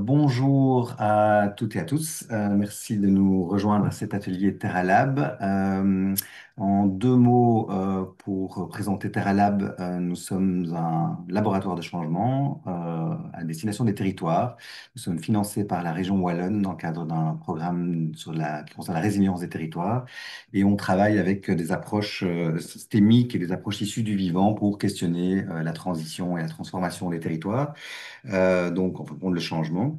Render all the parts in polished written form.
Bonjour à toutes et à tous. Merci de nous rejoindre à cet atelier TerraLab. En deux mots, pour présenter TerraLab, nous sommes un laboratoire de changement à destination des territoires. Nous sommes financés par la région Wallonne dans le cadre d'un programme qui concerne la résilience des territoires. Et on travaille avec des approches systémiques et des approches issues du vivant pour questionner la transition et la transformation des territoires. Donc en fin de le changement.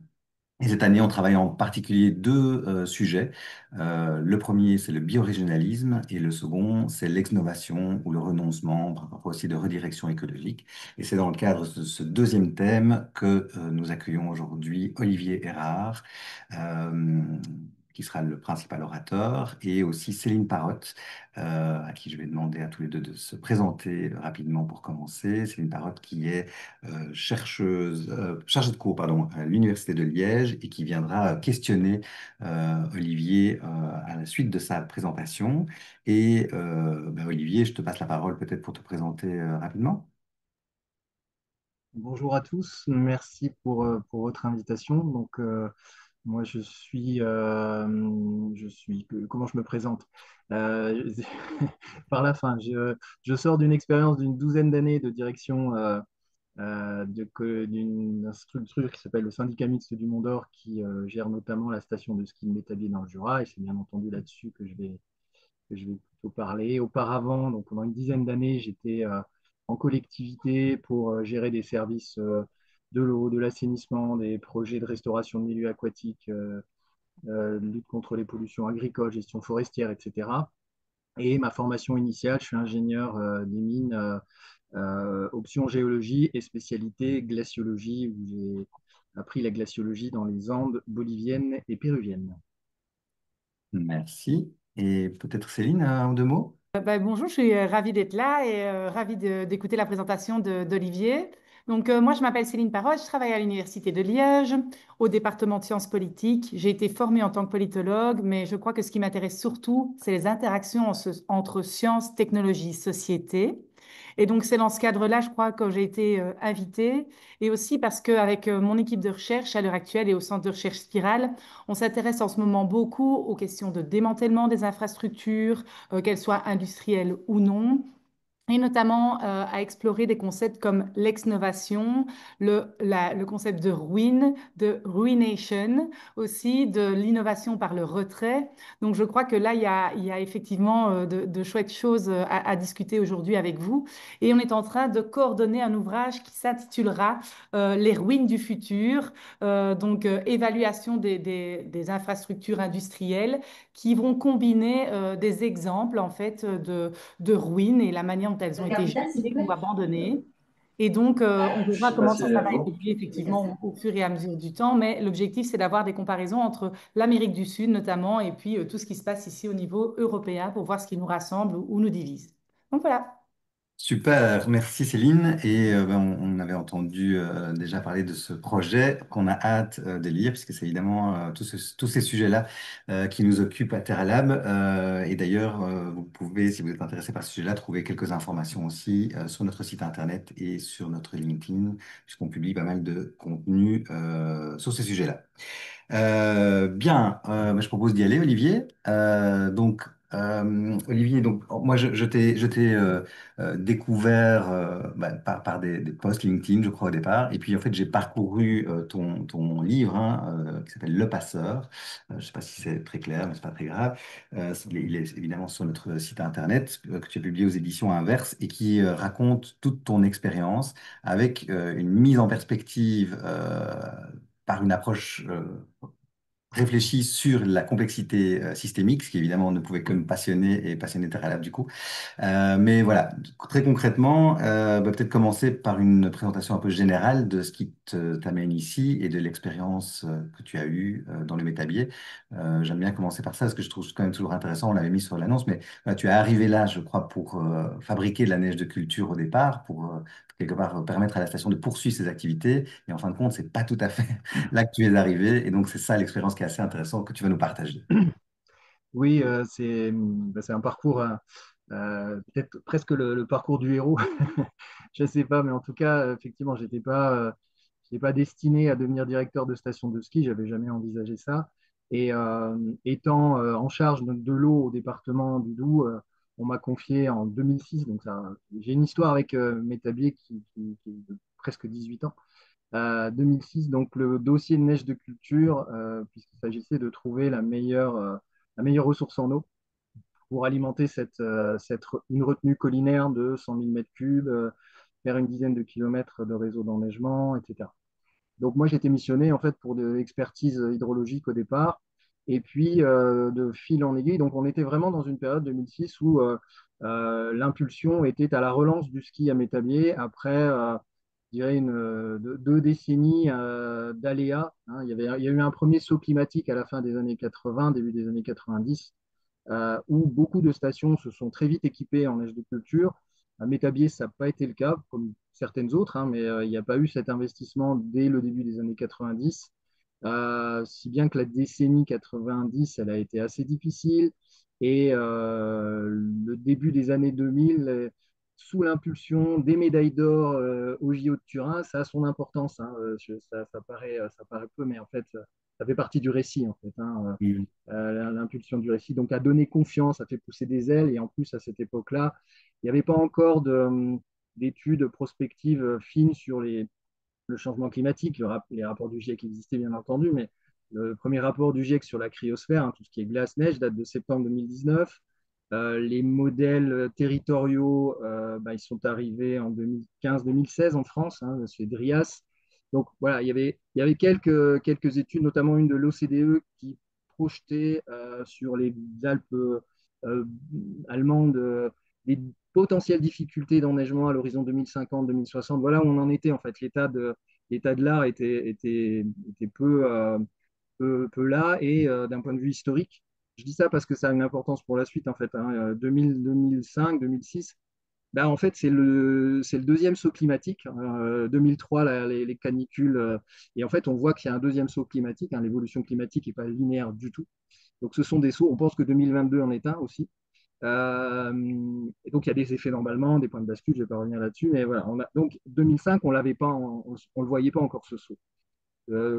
Et cette année, on travaille en particulier deux sujets. Le premier, c'est le biorégionalisme et le second, c'est l'exnovation ou le renoncement, parfois aussi de redirection écologique. Et c'est dans le cadre de ce deuxième thème que nous accueillons aujourd'hui Olivier Erard, euh, qui sera le principal orateur, et aussi Céline Parotte, à qui je vais demander à tous les deux de se présenter rapidement pour commencer. Céline Parotte qui est chargée de cours pardon, à l'Université de Liège et qui viendra questionner Olivier à la suite de sa présentation. Et Olivier, je te passe la parole peut-être pour te présenter rapidement. Bonjour à tous, merci pour votre invitation. Moi, comment je me présente? Euh, Par la fin, je sors d'une expérience d'une douzaine d'années de direction d'une structure qui s'appelle le Syndicat mixte du Mont d'Or, qui gère notamment la station de ski de Métabier dans le Jura, et c'est bien entendu là-dessus que je vais plutôt parler. Auparavant, donc pendant une dizaine d'années, j'étais en collectivité pour gérer des services de l'eau, de l'assainissement, des projets de restauration de milieux aquatiques, lutte contre les pollutions agricoles, gestion forestière, etc. Et ma formation initiale, je suis ingénieur des mines, option géologie et spécialité glaciologie, où j'ai appris la glaciologie dans les Andes boliviennes et péruviennes. Merci. Et peut-être Céline, un ou deux mots? Bonjour, je suis ravie d'être là et ravie d'écouter la présentation d'Olivier. Moi, je m'appelle Céline Paroche, je travaille à l'Université de Liège, au département de sciences politiques. J'ai été formée en tant que politologue, mais je crois que ce qui m'intéresse surtout, c'est les interactions entre sciences, technologies, société. Et donc, c'est dans ce cadre-là, je crois, que j'ai été invitée. Et aussi parce qu'avec mon équipe de recherche à l'heure actuelle et au Centre de recherche Spirale, on s'intéresse en ce moment beaucoup aux questions de démantèlement des infrastructures, qu'elles soient industrielles ou non, et notamment à explorer des concepts comme l'exnovation, le concept de ruine, de ruination, aussi de l'innovation par le retrait. Donc je crois que là, il y a effectivement de chouettes choses à discuter aujourd'hui avec vous. Et on est en train de coordonner un ouvrage qui s'intitulera Les ruines du futur, évaluation des infrastructures industrielles qui vont combiner des exemples en fait de ruines et la manière dont elles ont La été capitale, s'il vous gérées ou plaît. abandonnées. Et on Je verra sais pas comment si elle est ça à va jour. évoluer C'est cassé. effectivement au fur et à mesure du temps. Mais l'objectif, c'est d'avoir des comparaisons entre l'Amérique du Sud notamment et puis tout ce qui se passe ici au niveau européen pour voir ce qui nous rassemble ou nous divise. Donc voilà. Super, merci Céline. Et on avait entendu déjà parler de ce projet qu'on a hâte de lire, puisque c'est évidemment tous ces sujets-là qui nous occupent à TerraLab. Et d'ailleurs, vous pouvez, si vous êtes intéressé par ce sujet-là, trouver quelques informations aussi sur notre site internet et sur notre LinkedIn, puisqu'on publie pas mal de contenu sur ces sujets-là. Bien, je propose d'y aller, Olivier. Olivier, moi, je t'ai découvert par des posts LinkedIn, je crois, au départ. Et puis, en fait, j'ai parcouru ton livre qui s'appelle Le Passeur. Je ne sais pas si c'est très clair, mais c'est pas très grave. Il est évidemment sur notre site internet que tu as publié aux éditions Inverse et qui raconte toute ton expérience avec une mise en perspective par une approche réfléchi sur la complexité systémique, ce qui évidemment ne pouvait que me passionner et passionner Terra du coup. Mais voilà, très concrètement, peut-être commencer par une présentation un peu générale de ce qui t'amène ici et de l'expérience que tu as eue dans le métabier. J'aime bien commencer par ça parce que je trouve quand même toujours intéressant, on l'avait mis sur l'annonce, mais voilà, tu es arrivé là, je crois, pour fabriquer de la neige de culture au départ, pour quelque part permettre à la station de poursuivre ses activités. Et en fin de compte, c'est pas tout à fait là que tu es arrivé. Et donc, c'est ça l'expérience qui est assez intéressante que tu vas nous partager. Oui, c'est un parcours, peut-être presque le parcours du héros. Je ne sais pas, mais en tout cas, effectivement, j'étais pas destiné à devenir directeur de station de ski, j'avais jamais envisagé ça. Et étant en charge de l'eau au département du Doubs, on m'a confié en 2006, donc j'ai une histoire avec Métabier qui est de presque 18 ans. 2006, donc le dossier de neige de culture, puisqu'il s'agissait de trouver la meilleure ressource en eau pour alimenter une retenue collinaire de 100 000 mètres cubes, faire une dizaine de kilomètres de réseau d'enneigement, etc. Donc moi, j'étais missionné en fait pour de l'expertise hydrologique au départ, et puis de fil en aiguille. Donc on était vraiment dans une période 2006 où l'impulsion était à la relance du ski à Métabier après, je dirais, 2 décennies d'aléas, hein. Il y a eu un premier saut climatique à la fin des années 80, début des années 90, où beaucoup de stations se sont très vite équipées en neige de culture. À Métabier, ça n'a pas été le cas, comme certaines autres, hein, mais il n'y a pas eu cet investissement dès le début des années 90. Si bien que la décennie 90, elle a été assez difficile. Et le début des années 2000, sous l'impulsion des médailles d'or au JO de Turin, ça a son importance, hein. Ça paraît peu, mais en fait, ça fait partie du récit, en fait, hein. Oui. L'impulsion du récit. Donc, à donner confiance, ça fait pousser des ailes. Et en plus, à cette époque-là, il n'y avait pas encore d'études prospectives fines sur le changement climatique. Les rapports du GIEC existaient, bien entendu, mais le premier rapport du GIEC sur la cryosphère, hein, tout ce qui est glace-neige, date de septembre 2019. Les modèles territoriaux, ils sont arrivés en 2015-2016 en France, hein, c'est DRIAS. Donc voilà, il y avait quelques études, notamment une de l'OCDE qui projetait sur les Alpes euh, allemandes des potentielles difficultés d'enneigement à l'horizon 2050-2060. Voilà où on en était en fait. L'état de l'art était peu là et d'un point de vue historique. Je dis ça parce que ça a une importance pour la suite en fait, hein. 2005, 2006, ben, en fait, c'est le deuxième saut climatique. 2003, les canicules. Et en fait, on voit qu'il y a un deuxième saut climatique, hein. L'évolution climatique n'est pas linéaire du tout. Donc, ce sont des sauts. On pense que 2022 en est un aussi. Et donc, il y a des effets d'emballement, des points de bascule. Je ne vais pas revenir là-dessus. Mais voilà. Donc, 2005, on l'avait pas, on le voyait pas encore ce saut.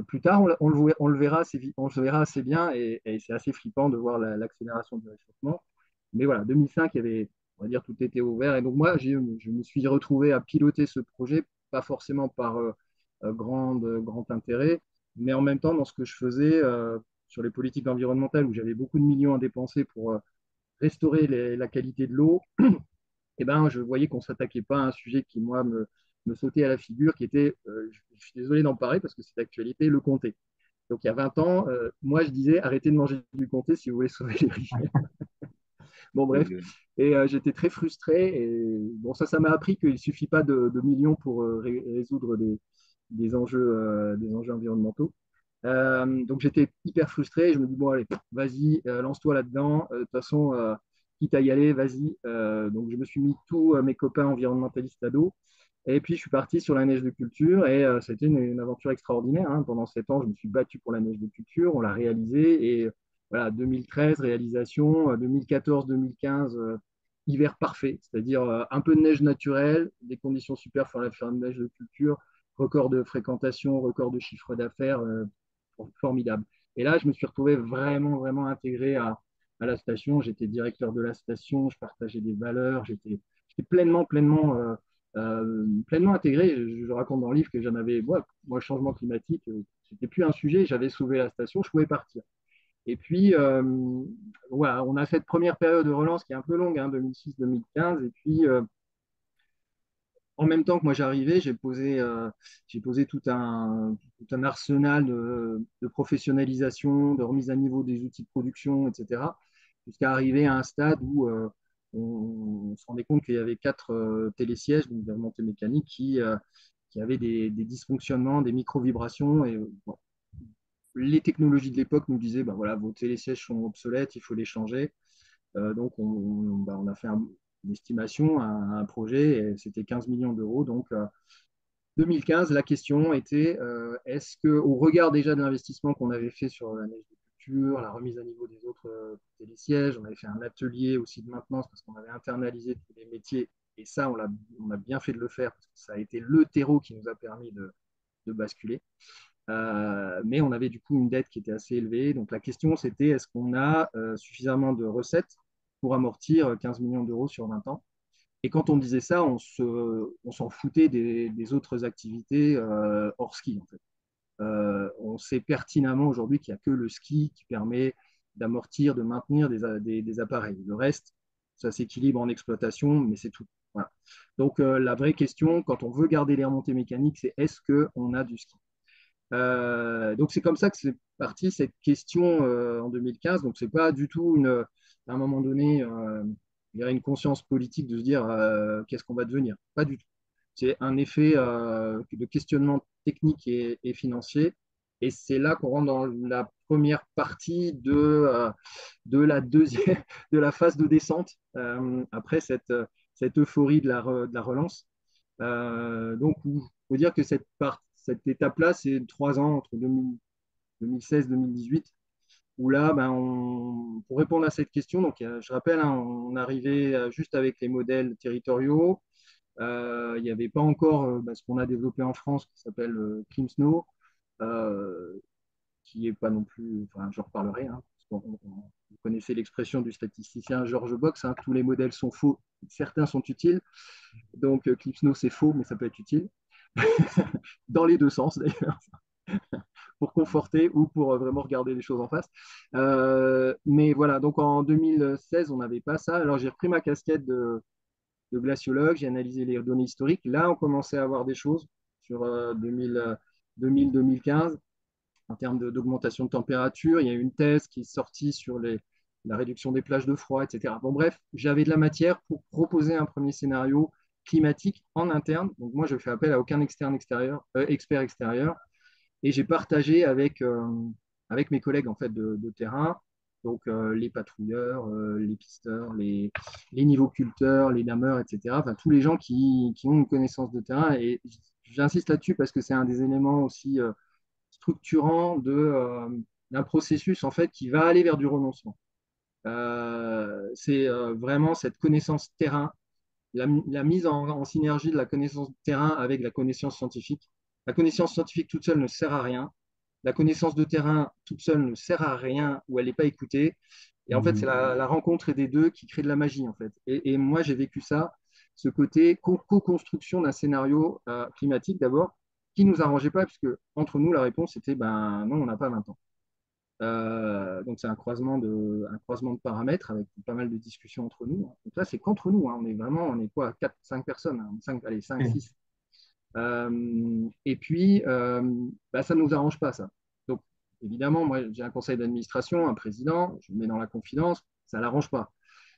Plus tard, on le verra assez bien et c'est assez flippant de voir l'accélération du réchauffement. Mais voilà, 2005, on va dire, tout était ouvert. Et donc, moi, je me suis retrouvé à piloter ce projet, pas forcément par grand intérêt, mais en même temps, dans ce que je faisais sur les politiques environnementales, où j'avais beaucoup de millions à dépenser pour restaurer la qualité de l'eau, eh ben, je voyais qu'on ne s'attaquait pas à un sujet qui, moi, me sautait à la figure, qui était, je suis désolé d'en parler parce que c'est d'actualité, le comté. Donc, il y a 20 ans, moi, je disais, arrêtez de manger du comté si vous voulez sauver les rivières. Bon, bref. Et j'étais très frustré. Et bon, ça m'a appris qu'il ne suffit pas de millions pour résoudre des enjeux environnementaux. Donc, j'étais hyper frustré. Et je me dis, bon, allez, vas-y, lance-toi là-dedans. De toute façon, quitte à y aller, vas-y. Donc, je me suis mis tous mes copains environnementalistes à dos. Et puis, je suis parti sur la neige de culture et c'était une aventure extraordinaire, hein. Pendant 7 ans, je me suis battu pour la neige de culture. On l'a réalisée et voilà, 2013, réalisation, 2014-2015, hiver parfait, c'est-à-dire un peu de neige naturelle, des conditions super pour faire une neige de culture, record de fréquentation, record de chiffre d'affaires, formidable. Et là, je me suis retrouvé vraiment, vraiment intégré à la station. J'étais directeur de la station, je partageais des valeurs, j'étais pleinement intégré. Je raconte dans le livre que j'en avais, moi, le changement climatique, c'était plus un sujet, j'avais sauvé la station, je pouvais partir. Et puis, voilà, on a cette première période de relance qui est un peu longue, hein, 2006-2015. Et puis, en même temps que moi j'arrivais, j'ai posé tout un arsenal de professionnalisation, de remise à niveau des outils de production, etc. Jusqu'à arriver à un stade où on se rendait compte qu'il y avait 4 télésièges, donc des remontées mécaniques, qui avaient des dysfonctionnements, des micro-vibrations. Et bon, les technologies de l'époque nous disaient, ben voilà, vos télésièges sont obsolètes, il faut les changer. Donc, on a fait une estimation, un projet, et c'était 15 millions d'euros. Donc, 2015, la question était, est-ce qu'au regard déjà de l'investissement qu'on avait fait sur la neige de culture, la remise à niveau des autres télésièges, on avait fait un atelier aussi de maintenance parce qu'on avait internalisé tous les métiers, et ça, on a bien fait de le faire parce que ça a été le terreau qui nous a permis de basculer. Mais on avait du coup une dette qui était assez élevée. Donc la question, c'était est-ce qu'on a suffisamment de recettes pour amortir 15 millions d'euros sur 20 ans? Et quand on disait ça, on s'en foutait des autres activités hors ski, en fait. On sait pertinemment aujourd'hui qu'il n'y a que le ski qui permet d'amortir, de maintenir des appareils. Le reste, ça s'équilibre en exploitation, mais c'est tout. Voilà. Donc la vraie question, quand on veut garder les remontées mécaniques, c'est est-ce qu'on a du ski? Donc c'est comme ça que c'est parti cette question en 2015. Donc c'est pas du tout à un moment donné, il y a une conscience politique de se dire qu'est-ce qu'on va devenir. Pas du tout. C'est un effet de questionnement technique et financier. Et c'est là qu'on rentre dans la première partie de la deuxième, de la phase de descente après cette euphorie de la relance. Donc, il faut dire que cette étape-là, c'est 3 ans entre 2016-2018, où là, ben, pour répondre à cette question, donc, je rappelle, hein, on arrivait juste avec les modèles territoriaux. Il n'y avait pas encore ce qu'on a développé en France qui s'appelle ClimSnow, euh, qui n'est pas non plus, enfin, j'en reparlerai, hein, parce vous connaissez l'expression du statisticien George Box, hein, tous les modèles sont faux, certains sont utiles. Donc, ClimSnow, c'est faux, mais ça peut être utile. Dans les deux sens, d'ailleurs, pour conforter ou pour vraiment regarder les choses en face. Mais voilà, donc en 2016, on n'avait pas ça. Alors, j'ai repris ma casquette de glaciologue, j'ai analysé les données historiques. Là, on commençait à avoir des choses sur 2000-2015 en termes d'augmentation de température. Il y a une thèse qui est sortie sur la réduction des plages de froid, etc. Bon, bref, j'avais de la matière pour proposer un premier scénario climatique en interne. Donc, moi, je fais appel à aucun expert extérieur. Et j'ai partagé avec mes collègues en fait, de terrain, donc les patrouilleurs, les pisteurs, les niveauculteurs, les dameurs, etc. Enfin, tous les gens qui ont une connaissance de terrain. Et j'insiste là-dessus parce que c'est un des éléments aussi structurants d'un processus en fait, qui va aller vers du renoncement. C'est vraiment cette connaissance terrain, la mise en synergie de la connaissance de terrain avec la connaissance scientifique. La connaissance scientifique toute seule ne sert à rien. La connaissance de terrain toute seule ne sert à rien ou elle n'est pas écoutée. Et en fait, c'est la rencontre des deux qui crée de la magie, en fait. Et moi, j'ai vécu ça, ce côté co-construction d'un scénario climatique d'abord, qui ne nous arrangeait pas, puisque entre nous, la réponse était ben non, on n'a pas 20 ans. Donc c'est un croisement de paramètres avec pas mal de discussions entre nous. Donc là, c'est qu'entre nous, hein. On est quoi, 4, 5 personnes, hein. 5, allez, 5, 6. Et puis, ça ne nous arrange pas, ça. Donc, évidemment, moi, j'ai un conseil d'administration, un président, je me mets dans la confidence, ça ne l'arrange pas.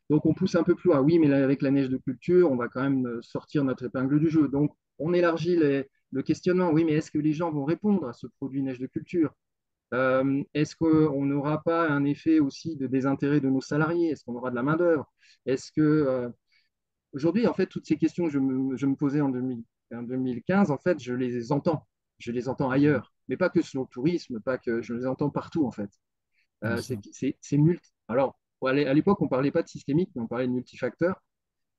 Donc, on pousse un peu plus loin. Oui, mais là, avec la neige de culture, on va quand même sortir notre épingle du jeu. Donc, on élargit le questionnement. Oui, mais est-ce que les gens vont répondre à ce produit neige de culture? Est-ce qu'on n'aura pas un effet aussi de désintérêt de nos salariés? Est-ce qu'on aura de la main-d'œuvre? Est-ce que aujourd'hui, en fait, toutes ces questions que je me posais en 2015, en fait, je les entends. Je les entends ailleurs, mais pas que sur le tourisme, pas que je les entends partout, en fait. Bien sûr. C'est multi. Alors, à l'époque, on ne parlait pas de systémique, mais on parlait de multifacteur.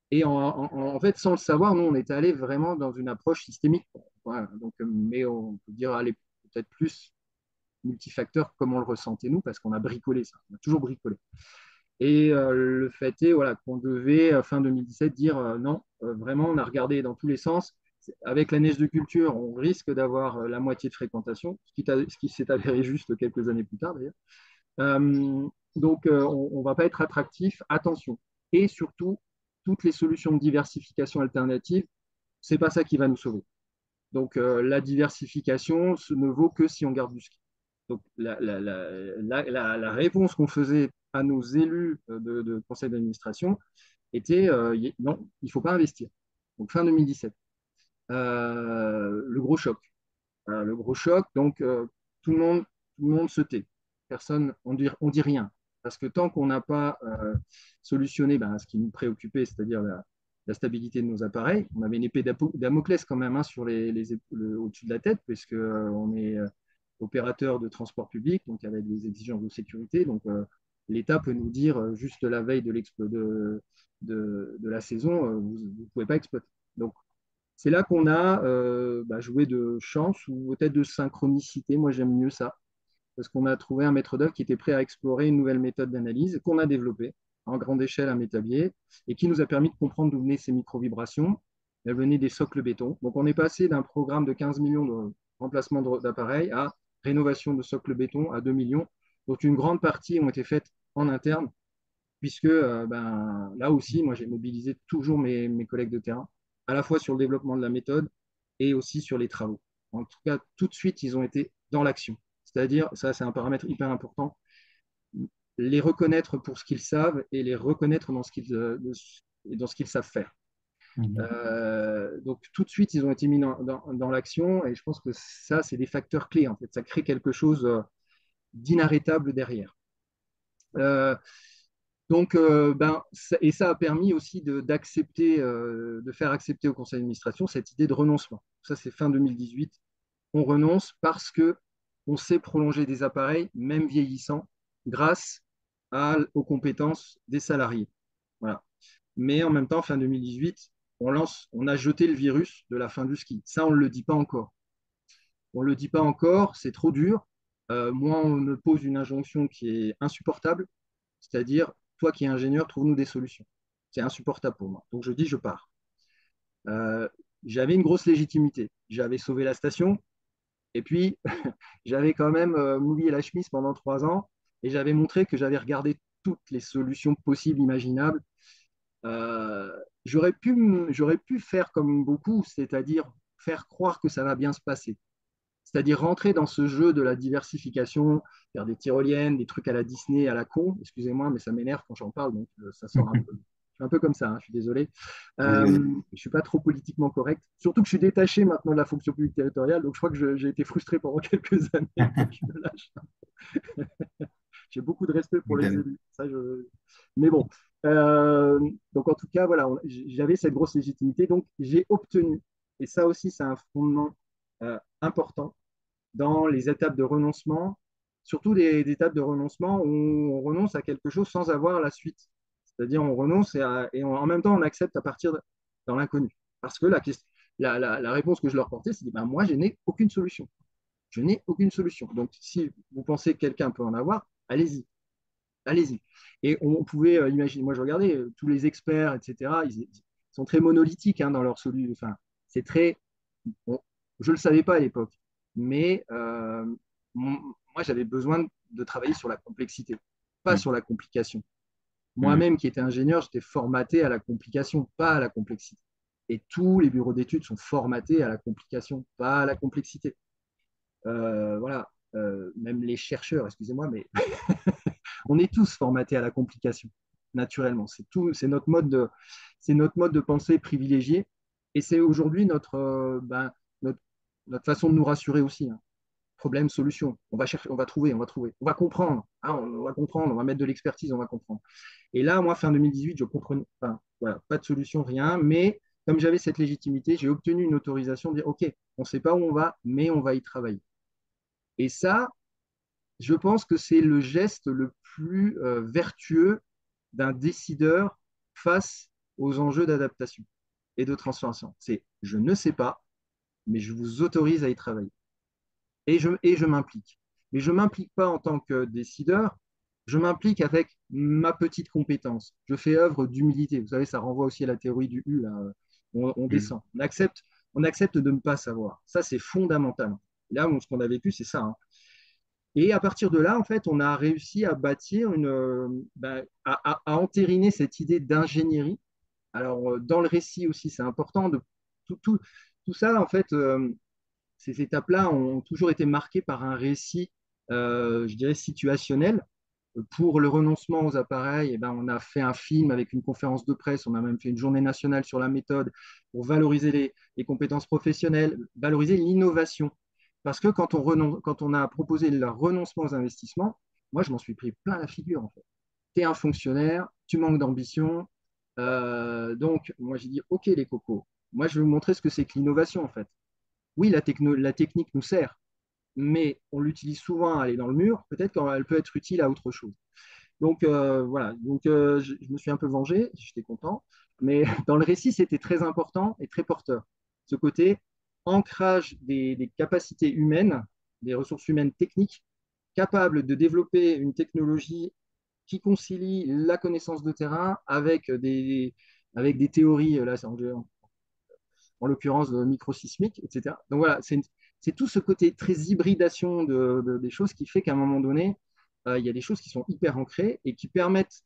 Et en fait, sans le savoir, nous, on était allé vraiment dans une approche systémique. Voilà. Donc, mais on peut dire aller peut-être plus multifacteur comme on le ressentait nous, parce qu'on a bricolé ça. On a toujours bricolé. Et le fait est voilà, qu'on devait, fin 2017, dire non, vraiment, on a regardé dans tous les sens. Avec la neige de culture, on risque d'avoir la moitié de fréquentation, ce qui s'est avéré juste quelques années plus tard d'ailleurs. Donc, on ne va pas être attractif. Attention. Et surtout, toutes les solutions de diversification alternatives, ce n'est pas ça qui va nous sauver. Donc, la diversification ne vaut que si on garde du ski. Donc, la réponse qu'on faisait à nos élus de conseil d'administration était non, il ne faut pas investir. Donc, fin 2017. Le gros choc. Le gros choc, donc tout le monde se tait. Personne, on dit rien. Parce que tant qu'on n'a pas solutionné ce qui nous préoccupait, c'est-à-dire la stabilité de nos appareils, on avait une épée Damoclès quand même sur au-dessus de la tête, puisque on est opérateur de transport public, donc avec des exigences de sécurité. Donc l'État peut nous dire juste la veille de la saison, vous ne pouvez pas exploiter. Donc C'est là qu'on a joué de chance ou peut-être de synchronicité. Moi, j'aime mieux ça, parce qu'on a trouvé un maître d'œuvre qui était prêt à explorer une nouvelle méthode d'analyse qu'on a développée en grande échelle à Métabier et qui nous a permis de comprendre d'où venaient ces micro-vibrations. Elles venaient des socles béton. Donc, on est passé d'un programme de 15 millions de remplacements d'appareils à rénovation de socles béton à 2 millions. Donc, une grande partie ont été faites en interne, puisque là aussi, moi, j'ai mobilisé toujours mes collègues de terrain, à la fois sur le développement de la méthode et aussi sur les travaux. En tout cas, tout de suite, ils ont été dans l'action. C'est-à-dire, ça, c'est un paramètre hyper important, les reconnaître pour ce qu'ils savent et les reconnaître dans ce qu'ils savent faire. Mhm. Donc, tout de suite, ils ont été mis dans l'action et je pense que ça, c'est des facteurs clés. En fait, ça crée quelque chose d'inarrêtable derrière. Euh, et ça a permis aussi d'accepter, de faire accepter au conseil d'administration cette idée de renoncement. Ça, c'est fin 2018. On renonce parce que on sait prolonger des appareils, même vieillissants, grâce aux compétences des salariés. Voilà. Mais en même temps, fin 2018, on a jeté le virus de la fin du ski. Ça, on ne le dit pas encore. On ne le dit pas encore, c'est trop dur. Moi, on me pose une injonction qui est insupportable, c'est-à-dire, toi qui es ingénieur, trouve-nous des solutions. C'est insupportable pour moi. Donc je dis, je pars. Euh, J'avais une grosse légitimité. J'avais sauvé la station, et puis j'avais quand même mouillé la chemise pendant 3 ans, et j'avais montré que j'avais regardé toutes les solutions possibles, imaginables. Euh, j'aurais pu faire comme beaucoup, c'est-à-dire faire croire que ça va bien se passer. C'est-à-dire rentrer dans ce jeu de la diversification, faire des tyroliennes, des trucs à la Disney, à la con, excusez-moi, mais ça m'énerve quand j'en parle, donc ça sort un peu. Je suis un peu comme ça, hein, je suis désolé. Vas-y, vas-y. Je ne suis pas trop politiquement correct, surtout que je suis détaché maintenant de la fonction publique territoriale, donc je crois que j'ai été frustré pendant quelques années, donc je me lâche. J'ai beaucoup de respect pour les élus. Mais bon, donc en tout cas, voilà, j'avais cette grosse légitimité, donc j'ai obtenu, et ça aussi c'est un fondement important, dans les étapes de renoncement, surtout des étapes de renoncement où on renonce à quelque chose sans avoir la suite. C'est-à-dire on renonce en même temps on accepte à partir dans l'inconnu. Parce que la réponse que je leur portais, c'est ben, moi, je n'ai aucune solution. Je n'ai aucune solution. Donc si vous pensez que quelqu'un peut en avoir, allez-y. Allez-y. Et on pouvait imaginer, moi je regardais tous les experts, etc., ils sont très monolithiques dans leur solution. Enfin, c'est très, bon, je ne le savais pas à l'époque, mais moi, j'avais besoin de travailler sur la complexité, pas Mhm. sur la complication. Mhm. Moi-même, qui étais ingénieur, j'étais formaté à la complication, pas à la complexité. Et tous les bureaux d'études sont formatés à la complication, pas à la complexité. Voilà. Même les chercheurs, excusez-moi, mais on est tous formatés à la complication, naturellement. C'est notre mode de pensée privilégié. Et c'est aujourd'hui notre, notre façon de nous rassurer aussi. Hein. Problème, solution. On va chercher, on va comprendre. Hein, on va comprendre, on va mettre de l'expertise, on va comprendre. Et là, moi, fin 2018, je comprenais, enfin, voilà, pas de solution, rien. Mais comme j'avais cette légitimité, j'ai obtenu une autorisation de dire, OK, on ne sait pas où on va, mais on va y travailler. Et ça, je pense que c'est le geste le plus vertueux d'un décideur face aux enjeux d'adaptation et de transformation. C'est je ne sais pas, mais je vous autorise à y travailler. Et je m'implique. Mais je ne m'implique pas en tant que décideur, je m'implique avec ma petite compétence. Je fais œuvre d'humilité. Vous savez, ça renvoie aussi à la théorie du U. Là. On Mhm. descend. On accepte de ne pas savoir. Ça, c'est fondamental. Là, ce qu'on a vécu, c'est ça. Hein. Et à partir de là, en fait, on a réussi à bâtir à entériner cette idée d'ingénierie. Alors, dans le récit aussi, c'est important de tout, tout, tout ça, en fait, ces étapes-là ont toujours été marquées par un récit, je dirais, situationnel. Pour le renoncement aux appareils, eh ben, on a fait un film avec une conférence de presse, on a même fait une journée nationale sur la méthode pour valoriser les compétences professionnelles, valoriser l'innovation. Parce que quand on a proposé le renoncement aux investissements, moi, je m'en suis pris plein la figure, en fait. Tu es un fonctionnaire, tu manques d'ambition. Donc, moi, j'ai dit, OK, les cocos, moi, je vais vous montrer ce que c'est que l'innovation, en fait. Oui, la technique nous sert, mais on l'utilise souvent à aller dans le mur, peut-être qu'elle peut être utile à autre chose. Donc voilà, donc je me suis un peu vengé, j'étais content, mais dans le récit, c'était très important et très porteur. ce côté ancrage des capacités humaines, des ressources humaines techniques, capables de développer une technologie qui concilie la connaissance de terrain avec des théories, là, en l'occurrence microsismiques, etc. Donc voilà, c'est tout ce côté très hybridation des choses qui fait qu'à un moment donné, il y a des choses qui sont hyper ancrées et qui permettent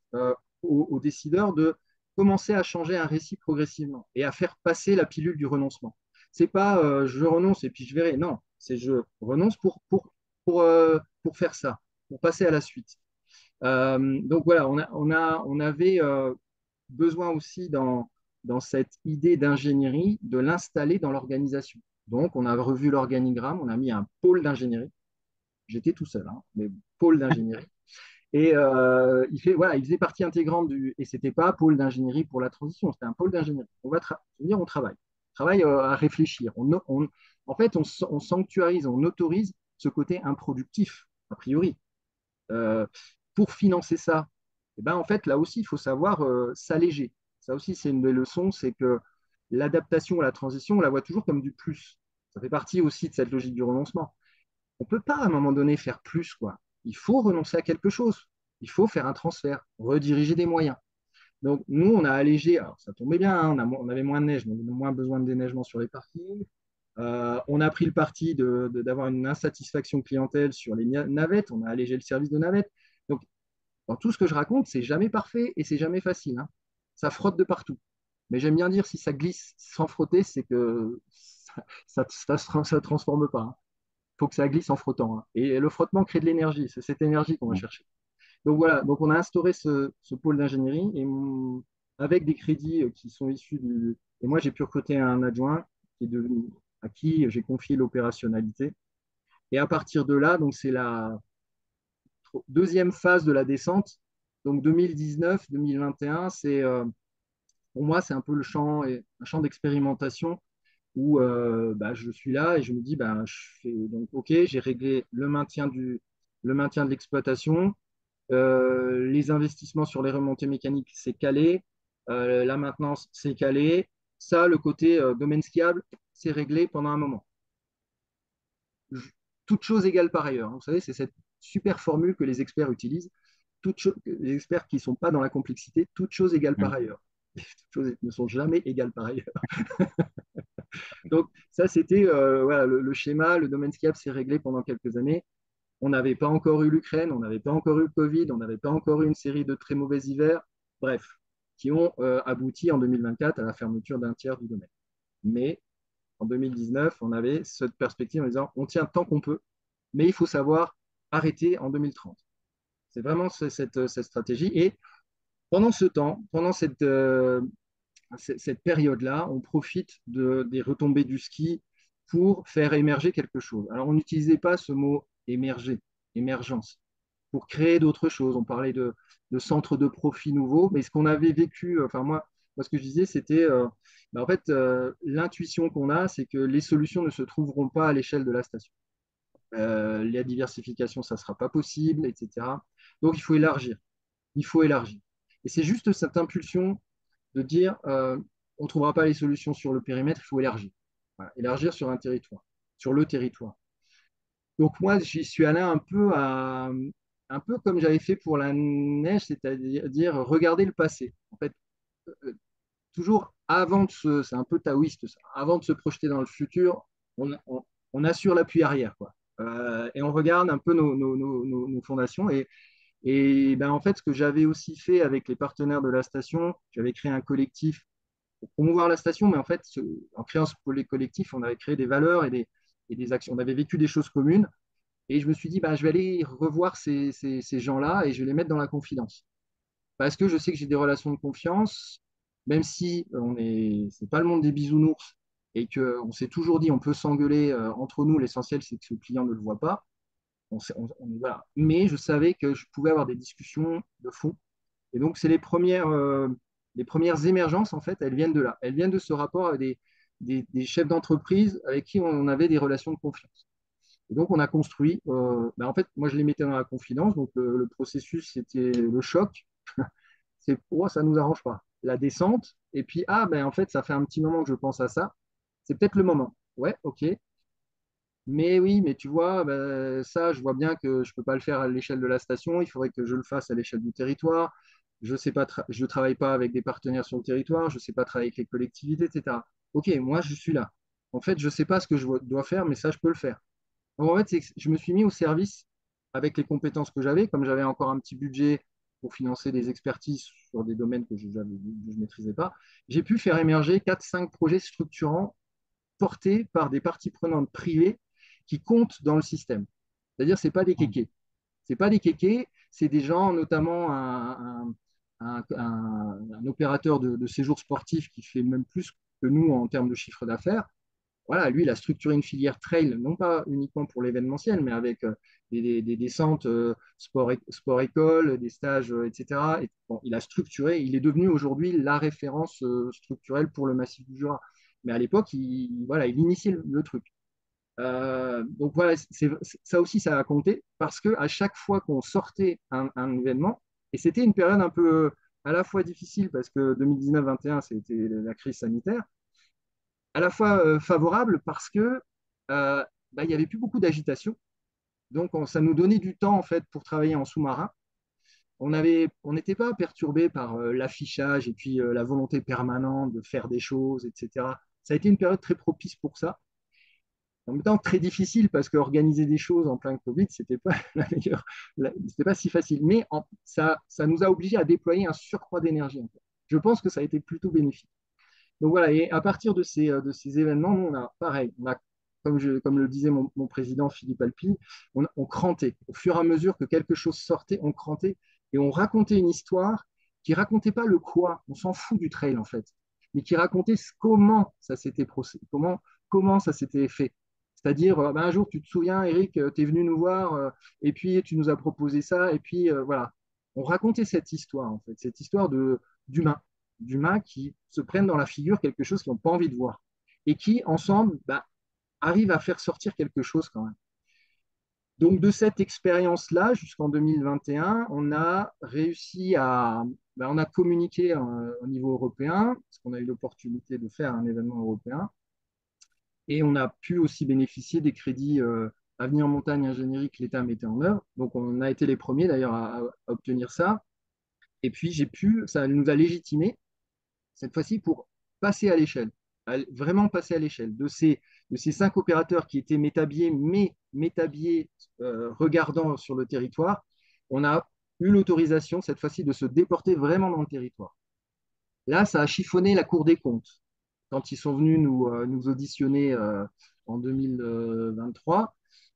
aux décideurs de commencer à changer un récit progressivement et à faire passer la pilule du renoncement. C'est pas je renonce et puis je verrai. Non, c'est je renonce pour faire ça, pour passer à la suite. Donc voilà, on avait besoin aussi dans cette idée d'ingénierie de l'installer dans l'organisation. Donc on a revu l'organigramme, on a mis un pôle d'ingénierie. J'étais tout seul, hein, mais pôle d'ingénierie. Et voilà, il faisait partie intégrante et c'était pas pôle d'ingénierie pour la transition, c'était un pôle d'ingénierie. On travaille. On travaille à réfléchir. En fait, on sanctuarise, on autorise ce côté improductif, a priori. Euh, pour financer ça, et ben, en fait, là aussi, il faut savoir s'alléger. Ça aussi, c'est une des leçons, c'est que l'adaptation à la transition, on la voit toujours comme du plus. Ça fait partie aussi de cette logique du renoncement. On ne peut pas, à un moment donné, faire plus, quoi. Il faut renoncer à quelque chose. Il faut faire un transfert, rediriger des moyens. Donc, nous, on a allégé. Alors, ça tombait bien, hein, on avait moins de neige, mais on avait moins besoin de déneigement sur les parkings. On a pris le parti d'avoir une insatisfaction clientèle sur les navettes. On a allégé le service de navettes. Donc, dans tout ce que je raconte, c'est jamais parfait et c'est jamais facile, hein. Ça frotte de partout. Mais j'aime bien dire, si ça glisse sans frotter, c'est que ça transforme pas, hein. Il faut que ça glisse en frottant, hein. Et le frottement crée de l'énergie. C'est cette énergie qu'on va chercher. Donc voilà, donc on a instauré ce pôle d'ingénierie avec des crédits qui sont issus du. Et moi, j'ai pu recruter un adjoint à qui j'ai confié l'opérationnalité. Et à partir de là, donc c'est la deuxième phase de la descente. Donc 2019-2021, pour moi, c'est un peu un champ d'expérimentation où je suis là et je me dis, je fais donc OK, j'ai réglé le maintien de l'exploitation, les investissements sur les remontées mécaniques, c'est calé, la maintenance, c'est calé. Ça, le côté domaine skiable, c'est réglé pendant un moment. Toute chose égale par ailleurs. Vous savez, c'est cette super formule que les experts utilisent. Les experts qui ne sont pas dans la complexité, toute chose égale par ailleurs. Toutes choses ne sont jamais égales par ailleurs. Donc, ça, c'était voilà, le schéma. Le domaine skiable s'est réglé pendant quelques années. On n'avait pas encore eu l'Ukraine, on n'avait pas encore eu le Covid, on n'avait pas encore eu une série de très mauvais hivers, bref, qui ont abouti en 2024 à la fermeture d'un tiers du domaine. Mais en 2019, on avait cette perspective en disant on tient tant qu'on peut, mais il faut savoir arrêter en 2030. C'est vraiment cette stratégie. Et pendant ce temps, pendant cette période-là, on profite des retombées du ski pour faire émerger quelque chose. Alors, on n'utilisait pas ce mot émerger, émergence, pour créer d'autres choses. On parlait de centres de profit nouveaux, mais ce qu'on avait vécu, enfin moi ce que je disais, c'était en fait, l'intuition qu'on a, c'est que les solutions ne se trouveront pas à l'échelle de la station. La diversification, ça ne sera pas possible, etc. Donc, il faut élargir. Il faut élargir. Et c'est juste cette impulsion de dire on ne trouvera pas les solutions sur le périmètre, il faut élargir. Voilà, élargir sur un territoire, sur le territoire. Donc moi, j'y suis allé un peu comme j'avais fait pour la neige, c'est-à-dire regarder le passé. En fait, euh, toujours avant c'est un peu taoïste, ça, avant de se projeter dans le futur, on assure l'appui arrière, quoi. Et on regarde un peu nos fondations. Et ben, en fait, ce que j'avais aussi fait avec les partenaires de la station, j'avais créé un collectif pour promouvoir la station, mais en fait, en créant ce collectif, on avait créé des valeurs et des actions. On avait vécu des choses communes. Et je me suis dit, bah, je vais aller revoir ces gens-là et je vais les mettre dans la confidence. Parce que je sais que j'ai des relations de confiance, même si c'est pas le monde des bisounours et qu'on s'est toujours dit, on peut s'engueuler entre nous, l'essentiel, c'est que le client ne le voit pas. Voilà. Mais je savais que je pouvais avoir des discussions de fond. Et donc, c'est les premières émergences, en fait, elles viennent de là. Elles viennent de ce rapport avec des chefs d'entreprise avec qui on avait des relations de confiance. Et donc, on a construit, en fait, moi, je les mettais dans la confidence. Donc, le processus, c'était le choc. C'est, oh, ça ne nous arrange pas. La descente. Et puis, en fait, ça fait un petit moment que je pense à ça. c'est peut-être le moment. Ouais, ok. Mais oui, mais tu vois, ça, je vois bien que je ne peux pas le faire à l'échelle de la station. Il faudrait que je le fasse à l'échelle du territoire. Je sais pas, je ne travaille pas avec des partenaires sur le territoire. Je ne sais pas travailler avec les collectivités, etc. Ok, moi, je suis là. En fait, je ne sais pas ce que je dois faire, mais ça, je peux le faire. Donc, en fait, je me suis mis au service avec les compétences que j'avais, comme j'avais encore un petit budget pour financer des expertises sur des domaines que je ne maîtrisais pas. J'ai pu faire émerger 4, 5 projets structurants portés par des parties prenantes privées qui comptent dans le système. C'est-à-dire, ce n'est pas des kékés. C'est pas des kékés, c'est des gens, notamment un opérateur de séjours sportifs qui fait même plus que nous en termes de chiffre d'affaires. Voilà, lui, il a structuré une filière trail, non pas uniquement pour l'événementiel, mais avec des descentes sport-école, des stages, etc. Et, bon, il a structuré, il est devenu aujourd'hui la référence structurelle pour le massif du Jura. Mais à l'époque, voilà, il initiait le truc. Donc voilà, ça aussi, ça a compté parce que à chaque fois qu'on sortait un événement, et c'était une période un peu à la fois difficile parce que 2019-21, c'était la crise sanitaire, à la fois favorable parce que il n'y avait plus beaucoup d'agitation. Donc ça nous donnait du temps en fait pour travailler en sous-marin. On n'était pas perturbé par l'affichage et puis la volonté permanente de faire des choses, etc. Ça a été une période très propice pour ça. En même temps, très difficile parce qu'organiser des choses en plein Covid, c'était pas la meilleure, c'était pas si facile. Mais ça nous a obligés à déployer un surcroît d'énergie. En fait. Je pense que ça a été plutôt bénéfique. Donc voilà, et à partir de ces événements, nous, on a pareil, comme le disait mon président Philippe Alpi, on crantait. Au fur et à mesure que quelque chose sortait, on crantait et on racontait une histoire qui racontait pas le quoi, on s'en fout du trail en fait, mais qui racontait comment ça s'était procédé, comment ça s'était fait. C'est-à-dire, un jour, tu te souviens, Eric, tu es venu nous voir et puis tu nous as proposé ça, et puis voilà. On racontait cette histoire, en fait, cette histoire d'humains qui se prennent dans la figure quelque chose qu'ils n'ont pas envie de voir et qui, ensemble, arrivent à faire sortir quelque chose quand même. Donc, de cette expérience-là, jusqu'en 2021, on a réussi on a communiqué au niveau européen, parce qu'on a eu l'opportunité de faire un événement européen, et on a pu aussi bénéficier des crédits Avenir Montagne Ingénierie que l'État mettait en œuvre. Donc, on a été les premiers d'ailleurs à obtenir ça. Et puis, ça nous a légitimé cette fois-ci pour passer à l'échelle, vraiment passer à l'échelle de ces 5 opérateurs qui étaient métabiers, mais métabiers regardant sur le territoire. On a eu l'autorisation cette fois-ci de se déporter vraiment dans le territoire. Là, ça a chiffonné la Cour des comptes quand ils sont venus nous auditionner en 2023,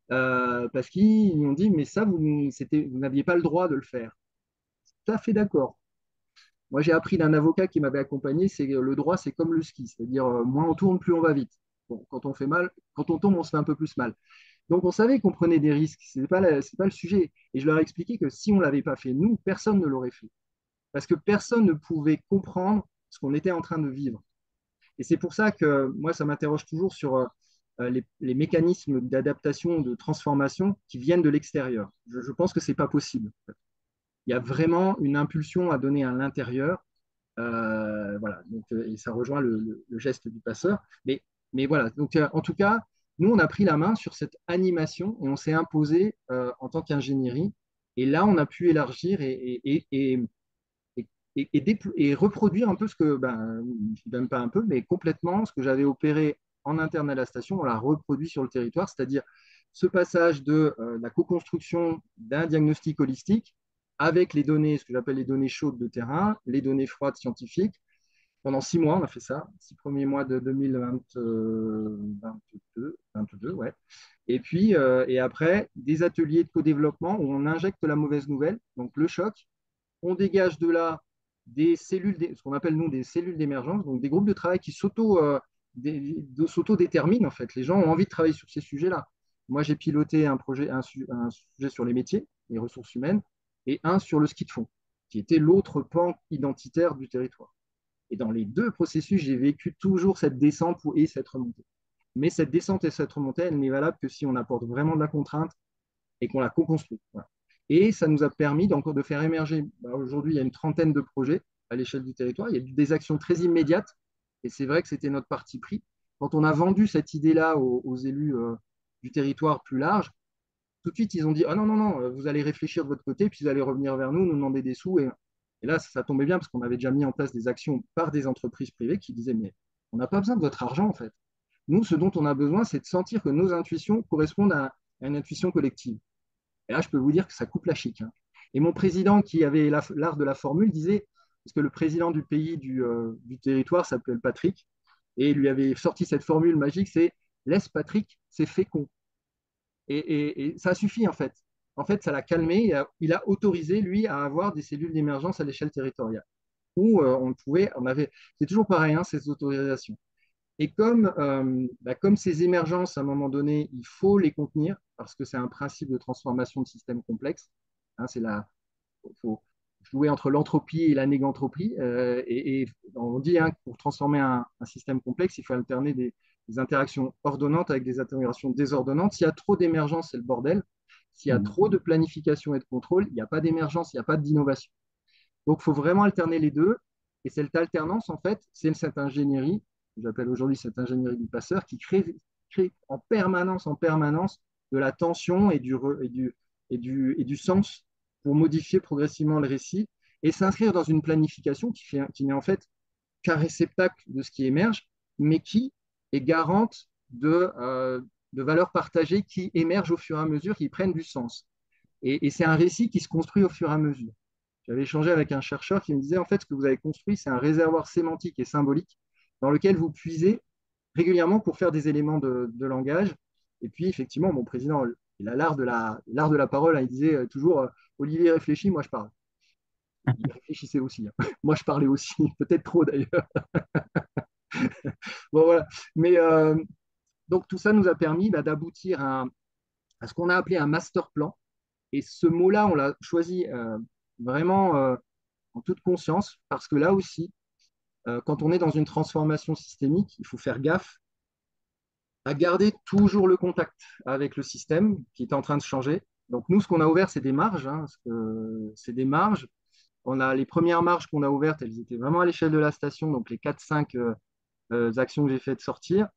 parce qu'ils nous ont dit, mais ça, vous n'aviez pas le droit de le faire. Tout à fait d'accord. Moi, j'ai appris d'un avocat qui m'avait accompagné, c'est le droit, c'est comme le ski, c'est-à-dire moins on tourne, plus on va vite. Bon, quand on fait mal, quand on tombe, on se fait un peu plus mal. Donc, on savait qu'on prenait des risques, c'est pas le sujet. Et je leur ai expliqué que si on ne l'avait pas fait, nous, personne ne l'aurait fait. Parce que personne ne pouvait comprendre ce qu'on était en train de vivre. Et c'est pour ça que moi, ça m'interroge toujours sur les mécanismes d'adaptation, de transformation qui viennent de l'extérieur. Je pense que ce n'est pas possible. Il y a vraiment une impulsion à donner à l'intérieur. Voilà, donc, et ça rejoint le geste du passeur. Mais voilà, donc en tout cas, nous, on a pris la main sur cette animation et on s'est imposé en tant qu'ingénierie. Et là, on a pu élargir et reproduire un peu ce que, même pas un peu, mais complètement ce que j'avais opéré en interne à la station, on l'a reproduit sur le territoire, c'est-à-dire ce passage de la co-construction d'un diagnostic holistique avec les données, ce que j'appelle les données chaudes de terrain, les données froides scientifiques. Pendant 6 mois, on a fait ça, 6 premiers mois de 2022, ouais. Et puis, et après, des ateliers de co-développement où on injecte la mauvaise nouvelle, donc le choc, on dégage de là des cellules, ce qu'on appelle nous des cellules d'émergence, donc des groupes de travail qui s'auto-déterminent en fait. Les gens ont envie de travailler sur ces sujets-là. Moi, j'ai piloté un sujet sur les métiers, les ressources humaines, et un sur le ski de fond, qui était l'autre pan identitaire du territoire. Et dans les 2 processus, j'ai vécu toujours cette descente et cette remontée. Mais cette descente et cette remontée, elle n'est valable que si on apporte vraiment de la contrainte et qu'on la co-construit. Voilà. Et ça nous a permis donc de faire émerger, aujourd'hui, il y a une trentaine de projets à l'échelle du territoire. Il y a des actions très immédiates, et c'est vrai que c'était notre parti pris. quand on a vendu cette idée-là aux élus du territoire plus large, tout de suite, ils ont dit, ah non, non, non, vous allez réfléchir de votre côté, puis vous allez revenir vers nous, nous demander des sous. Et là, ça tombait bien parce qu'on avait déjà mis en place des actions par des entreprises privées qui disaient, mais on n'a pas besoin de votre argent, en fait. Nous, ce dont on a besoin, c'est de sentir que nos intuitions correspondent à une intuition collective. Et là, je peux vous dire que ça coupe la chic, hein. Et mon président, qui avait l'art de la formule, disait, parce que le président du pays, du territoire s'appelle Patrick, et il lui avait sorti cette formule magique, c'est laisse Patrick, c'est fécond. Et ça suffit en fait. En fait, ça l'a calmé. Il a autorisé, lui, à avoir des cellules d'émergence à l'échelle territoriale. Où c'est toujours pareil, hein, ces autorisations. Et comme ces émergences, à un moment donné, il faut les contenir, parce que c'est un principe de transformation de systèmes complexes. Hein, faut jouer entre l'entropie et la négantropie. Et on dit hein, que pour transformer un système complexe, il faut alterner des interactions ordonnantes avec des interactions désordonnantes. S'il y a trop d'émergence, c'est le bordel. S'il y a trop de planification et de contrôle, il n'y a pas d'émergence, il n'y a pas d'innovation. Donc, il faut vraiment alterner les deux. Et cette alternance, en fait, c'est cette ingénierie, que j'appelle aujourd'hui cette ingénierie du passeur, qui crée en permanence de la tension et du sens pour modifier progressivement le récit et s'inscrire dans une planification qui n'est en fait qu'un réceptacle de ce qui émerge, mais qui est garante de valeurs partagées qui émergent au fur et à mesure, qui prennent du sens. Et c'est un récit qui se construit au fur et à mesure. J'avais échangé avec un chercheur qui me disait, en fait, ce que vous avez construit, c'est un réservoir sémantique et symbolique dans lequel vous puisez régulièrement pour faire des éléments de langage. Et puis, effectivement, mon président, il a l'art de la parole, hein, il disait toujours, Olivier réfléchit, moi je parle. Il réfléchissait aussi, hein. Moi je parlais aussi, peut-être trop d'ailleurs. Bon, voilà. Mais donc, tout ça nous a permis d'aboutir à ce qu'on a appelé un master plan. Et ce mot-là, on l'a choisi vraiment en toute conscience, parce que là aussi, quand on est dans une transformation systémique, il faut faire gaffe à garder toujours le contact avec le système qui est en train de changer. Donc nous, ce qu'on a ouvert, c'est des marges, hein, c'est des marges. Les premières marges qu'on a ouvertes, elles étaient vraiment à l'échelle de la station, donc les 4-5 actions que j'ai fait sortir.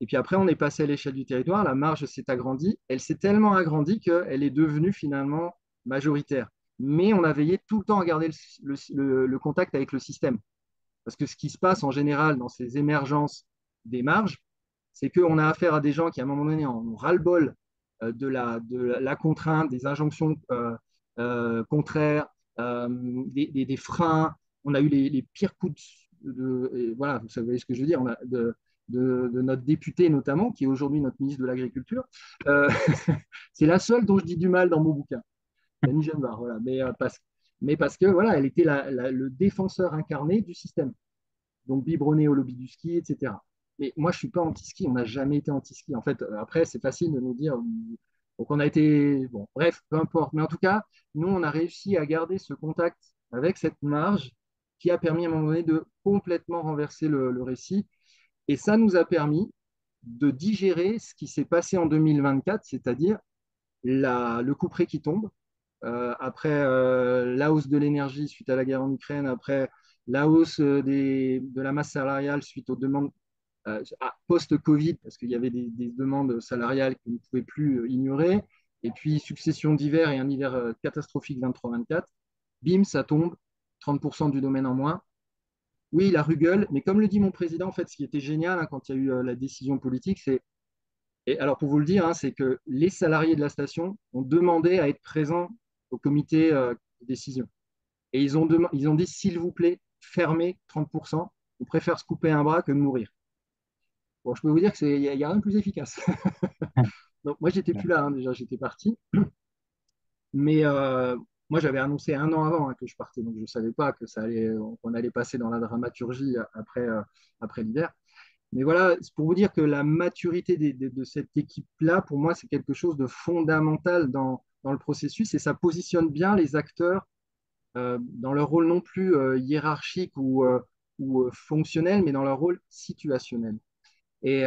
Et puis après, on est passé à l'échelle du territoire, la marge s'est agrandie. Elle s'est tellement agrandie qu'elle est devenue finalement majoritaire. Mais on a veillé tout le temps à garder le contact avec le système. Parce que ce qui se passe en général dans ces émergences des marges, c'est qu'on a affaire à des gens qui, à un moment donné, ont ras-le-bol de la contrainte, des injonctions contraires, des freins. On a eu les pires coups voilà, vous savez ce que je veux dire, de notre député notamment, qui est aujourd'hui notre ministre de l'Agriculture. Euh, c'est la seule dont je dis du mal dans mon bouquin, Annie Genevard, voilà. Mais parce que voilà, elle était le défenseur incarné du système, donc biberonné au lobby du ski, etc. Mais moi, je ne suis pas anti-ski, on n'a jamais été anti-ski. En fait, après, c'est facile de nous dire, donc on a été, bon, bref, peu importe. Mais en tout cas, nous, on a réussi à garder ce contact avec cette marge qui a permis à un moment donné de complètement renverser le récit. Et ça nous a permis de digérer ce qui s'est passé en 2024, c'est-à-dire le couperet qui tombe, après la hausse de l'énergie suite à la guerre en Ukraine, après la hausse de la masse salariale suite aux demandes post-Covid, parce qu'il y avait des demandes salariales qu'on ne pouvait plus ignorer, et puis succession d'hiver et un hiver catastrophique 23-24, bim, ça tombe, 30% du domaine en moins. Oui, la rugueule, mais comme le dit mon président, en fait, ce qui était génial hein, quand il y a eu la décision politique, et alors pour vous le dire, hein, c'est que les salariés de la station ont demandé à être présents au comité de décision. Et ils ont dit, s'il vous plaît, fermez 30%, on préfère se couper un bras que de mourir. Bon, je peux vous dire qu'il n'y a rien de plus efficace. Donc moi, j'étais plus là, hein, déjà, j'étais parti. Mais moi, j'avais annoncé un an avant hein, que je partais, donc je ne savais pas qu'on allait passer dans la dramaturgie après l'hiver. Mais voilà, c'est pour vous dire que la maturité de cette équipe-là, pour moi, c'est quelque chose de fondamental dans le processus et ça positionne bien les acteurs dans leur rôle non plus hiérarchique ou fonctionnel, mais dans leur rôle situationnel. Et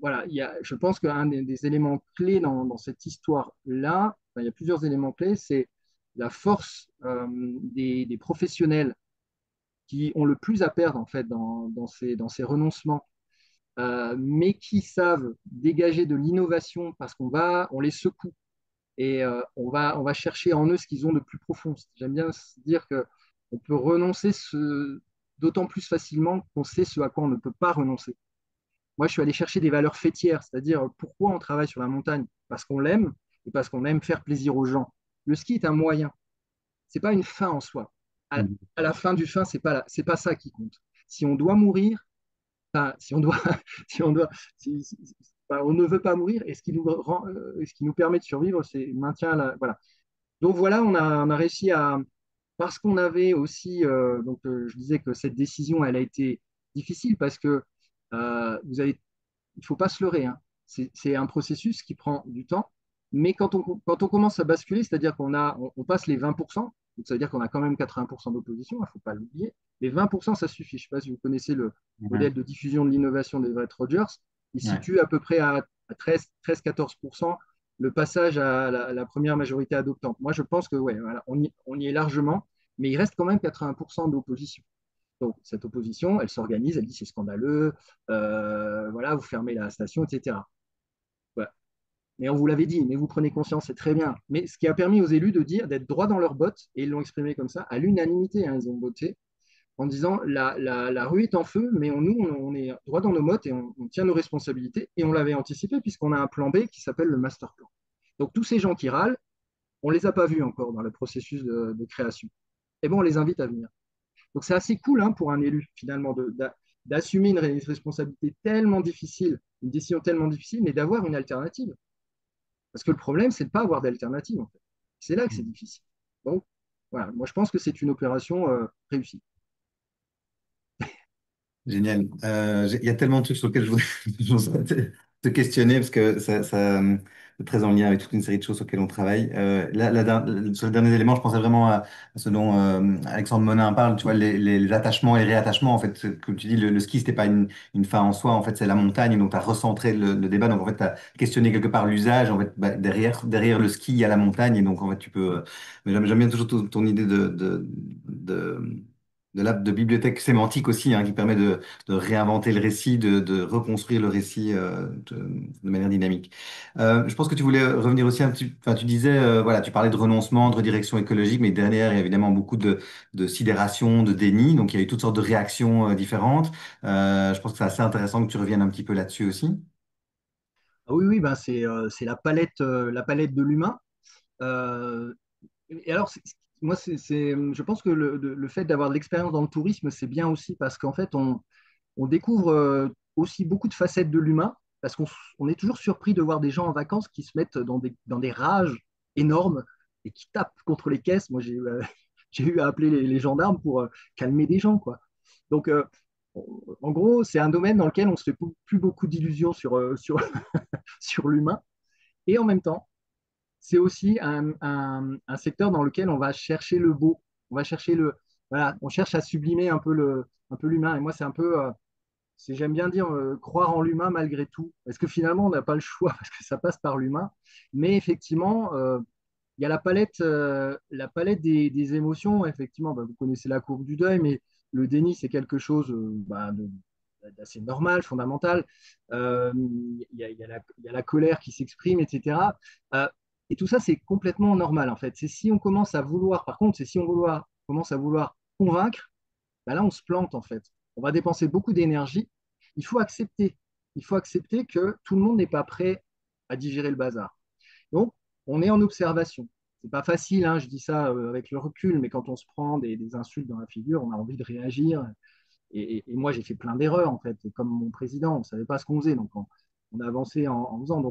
voilà, je pense qu'un des éléments clés dans cette histoire-là, enfin, il y a plusieurs éléments clés, c'est la force des professionnels qui ont le plus à perdre en fait dans ces renoncements mais qui savent dégager de l'innovation parce on les secoue et on va chercher en eux ce qu'ils ont de plus profond. J'aime bien dire qu'on peut renoncer d'autant plus facilement qu'on sait ce à quoi on ne peut pas renoncer. Moi, je suis allé chercher des valeurs fêtières, c'est-à-dire pourquoi on travaille sur la montagne? Parce qu'on l'aime et parce qu'on aime faire plaisir aux gens. Le ski est un moyen, c'est pas une fin en soi. Mhm. À la fin du fin, c'est pas ça qui compte. Si on doit mourir, enfin, si on doit, si on doit, enfin, on ne veut pas mourir, et ce qui nous permet de survivre, c'est maintien voilà. Donc voilà, on a réussi à, parce qu'on avait aussi, je disais que cette décision, elle a été difficile parce que il ne faut pas se leurrer, hein. C'est un processus qui prend du temps, mais quand on commence à basculer, c'est-à-dire on passe les 20%, donc ça veut dire qu'on a quand même 80% d'opposition, il ne faut pas l'oublier. Les 20%, ça suffit. Je ne sais pas si vous connaissez le modèle Mhm. de diffusion de l'innovation d'Everett Rogers. Il Ouais. situe à peu près à 13-14% le passage à la première majorité adoptante. Moi, je pense que ouais, voilà, on y est largement, mais il reste quand même 80% d'opposition. Donc, cette opposition, elle s'organise, elle dit c'est scandaleux, voilà, vous fermez la station, etc. Voilà. Mais on vous l'avait dit, mais vous prenez conscience, c'est très bien. Mais ce qui a permis aux élus de dire, d'être droit dans leurs bottes, et ils l'ont exprimé comme ça, à l'unanimité, hein, ils ont voté, en disant la rue est en feu, mais on est droit dans nos bottes et on tient nos responsabilités, et on l'avait anticipé puisqu'on a un plan B qui s'appelle le master plan. Donc, tous ces gens qui râlent, on ne les a pas vus encore dans le processus de création. Et bon, on les invite à venir. Donc c'est assez cool, hein, pour un élu, finalement, d'assumer une responsabilité tellement difficile, une décision tellement difficile, mais d'avoir une alternative. Parce que le problème, c'est de ne pas avoir d'alternative, en fait. C'est là que c'est difficile. Donc, voilà, moi je pense que c'est une opération réussie. Génial. Il y a tellement de trucs sur lesquels je voudrais, je voudrais te questionner parce que c'est très en lien avec toute une série de choses sur lesquelles on travaille. Sur les derniers éléments, je pensais vraiment à ce dont Alexandre Monin parle, tu vois, les attachements et les réattachements. En fait, comme tu dis, le ski, c'était pas une fin en soi. En fait, c'est la montagne. Donc, tu as recentré le débat. Donc, en fait, tu as questionné quelque part l'usage. En fait, bah, derrière le ski, il y a la montagne. Et donc, en fait, tu peux. Mais j'aime bien toujours ton idée de bibliothèque sémantique aussi, hein, qui permet de réinventer le récit, de reconstruire le récit de manière dynamique. Je pense que tu voulais revenir aussi un petit, enfin, tu disais, voilà, tu parlais de renoncement, de redirection écologique, mais derrière, il y a évidemment beaucoup de sidération, de déni, donc il y a eu toutes sortes de réactions différentes. Je pense que c'est assez intéressant que tu reviennes un petit peu là-dessus aussi. Ah oui, oui, ben c'est la palette de l'humain. Euh, et alors, moi, je pense que le fait d'avoir de l'expérience dans le tourisme, c'est bien aussi parce qu'en fait, on découvre aussi beaucoup de facettes de l'humain, parce on est toujours surpris de voir des gens en vacances qui se mettent dans des rages énormes et qui tapent contre les caisses. Moi, j'ai eu à appeler les gendarmes pour calmer des gens, quoi. Donc, en gros, c'est un domaine dans lequel on se fait plus beaucoup d'illusions sur l'humain. Et en même temps, c'est aussi un secteur dans lequel on va chercher le beau. On va chercher voilà, on cherche à sublimer un peu l'humain. Et moi, c'est un peu, j'aime bien dire, croire en l'humain malgré tout. Parce que finalement, on n'a pas le choix, parce que ça passe par l'humain. Mais effectivement, il y a la palette des émotions. Effectivement, bah, vous connaissez la courbe du deuil, mais le déni, c'est quelque chose d'assez normal, fondamental. Il y a la colère qui s'exprime, etc. Euh, et tout ça, c'est complètement normal, en fait. C'est si on commence à vouloir, par contre, c'est si commence à vouloir convaincre, bah là, on se plante, en fait. On va dépenser beaucoup d'énergie. Il faut accepter. Il faut accepter que tout le monde n'est pas prêt à digérer le bazar. Donc, on est en observation. C'est pas facile, hein, je dis ça avec le recul, mais quand on se prend des insultes dans la figure, on a envie de réagir. Et moi, j'ai fait plein d'erreurs, en fait. Et comme mon président, on ne savait pas ce qu'on faisait. Donc, on a avancé en faisant.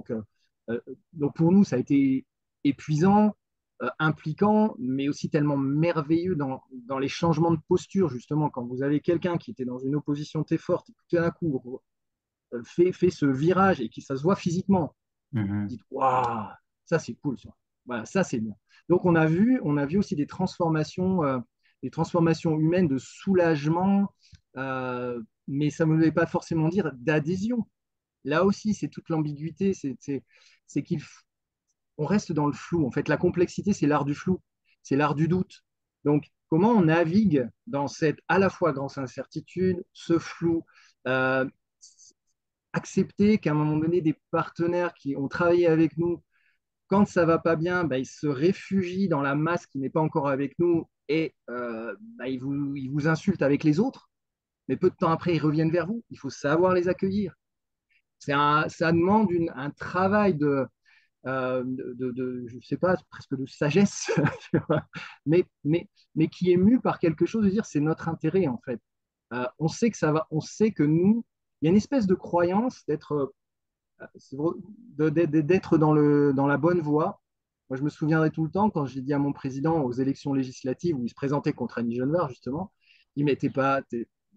Euh, donc, pour nous, ça a été épuisant, impliquant, mais aussi tellement merveilleux dans les changements de posture, justement. Quand vous avez quelqu'un qui était dans une opposition très forte et tout d'un coup fait ce virage et qui ça se voit physiquement, Mhm. dites, waouh, ça c'est cool, ça. Voilà, ça c'est bien. Donc on a vu aussi des transformations humaines de soulagement, mais ça ne veut pas forcément dire d'adhésion. Là aussi, c'est toute l'ambiguïté, c'est qu'on reste dans le flou. En fait, la complexité, c'est l'art du flou, c'est l'art du doute. Donc, comment on navigue dans cette à la fois grande incertitude, ce flou, euh, accepter qu'à un moment donné, des partenaires qui ont travaillé avec nous, quand ça va pas bien, bah, ils se réfugient dans la masse qui n'est pas encore avec nous et bah, ils vous insultent avec les autres. Mais peu de temps après, ils reviennent vers vous. Il faut savoir les accueillir. Ça demande un travail je sais pas, presque de sagesse, tu vois, mais qui est mu par quelque chose de dire c'est notre intérêt en fait. On sait que ça va, on sait que nous, il y a une espèce de croyance d'être dans la bonne voie. Moi, je me souviendrai tout le temps quand j'ai dit à mon président aux élections législatives où il se présentait contre Annie Genevard, justement, il m'était pas,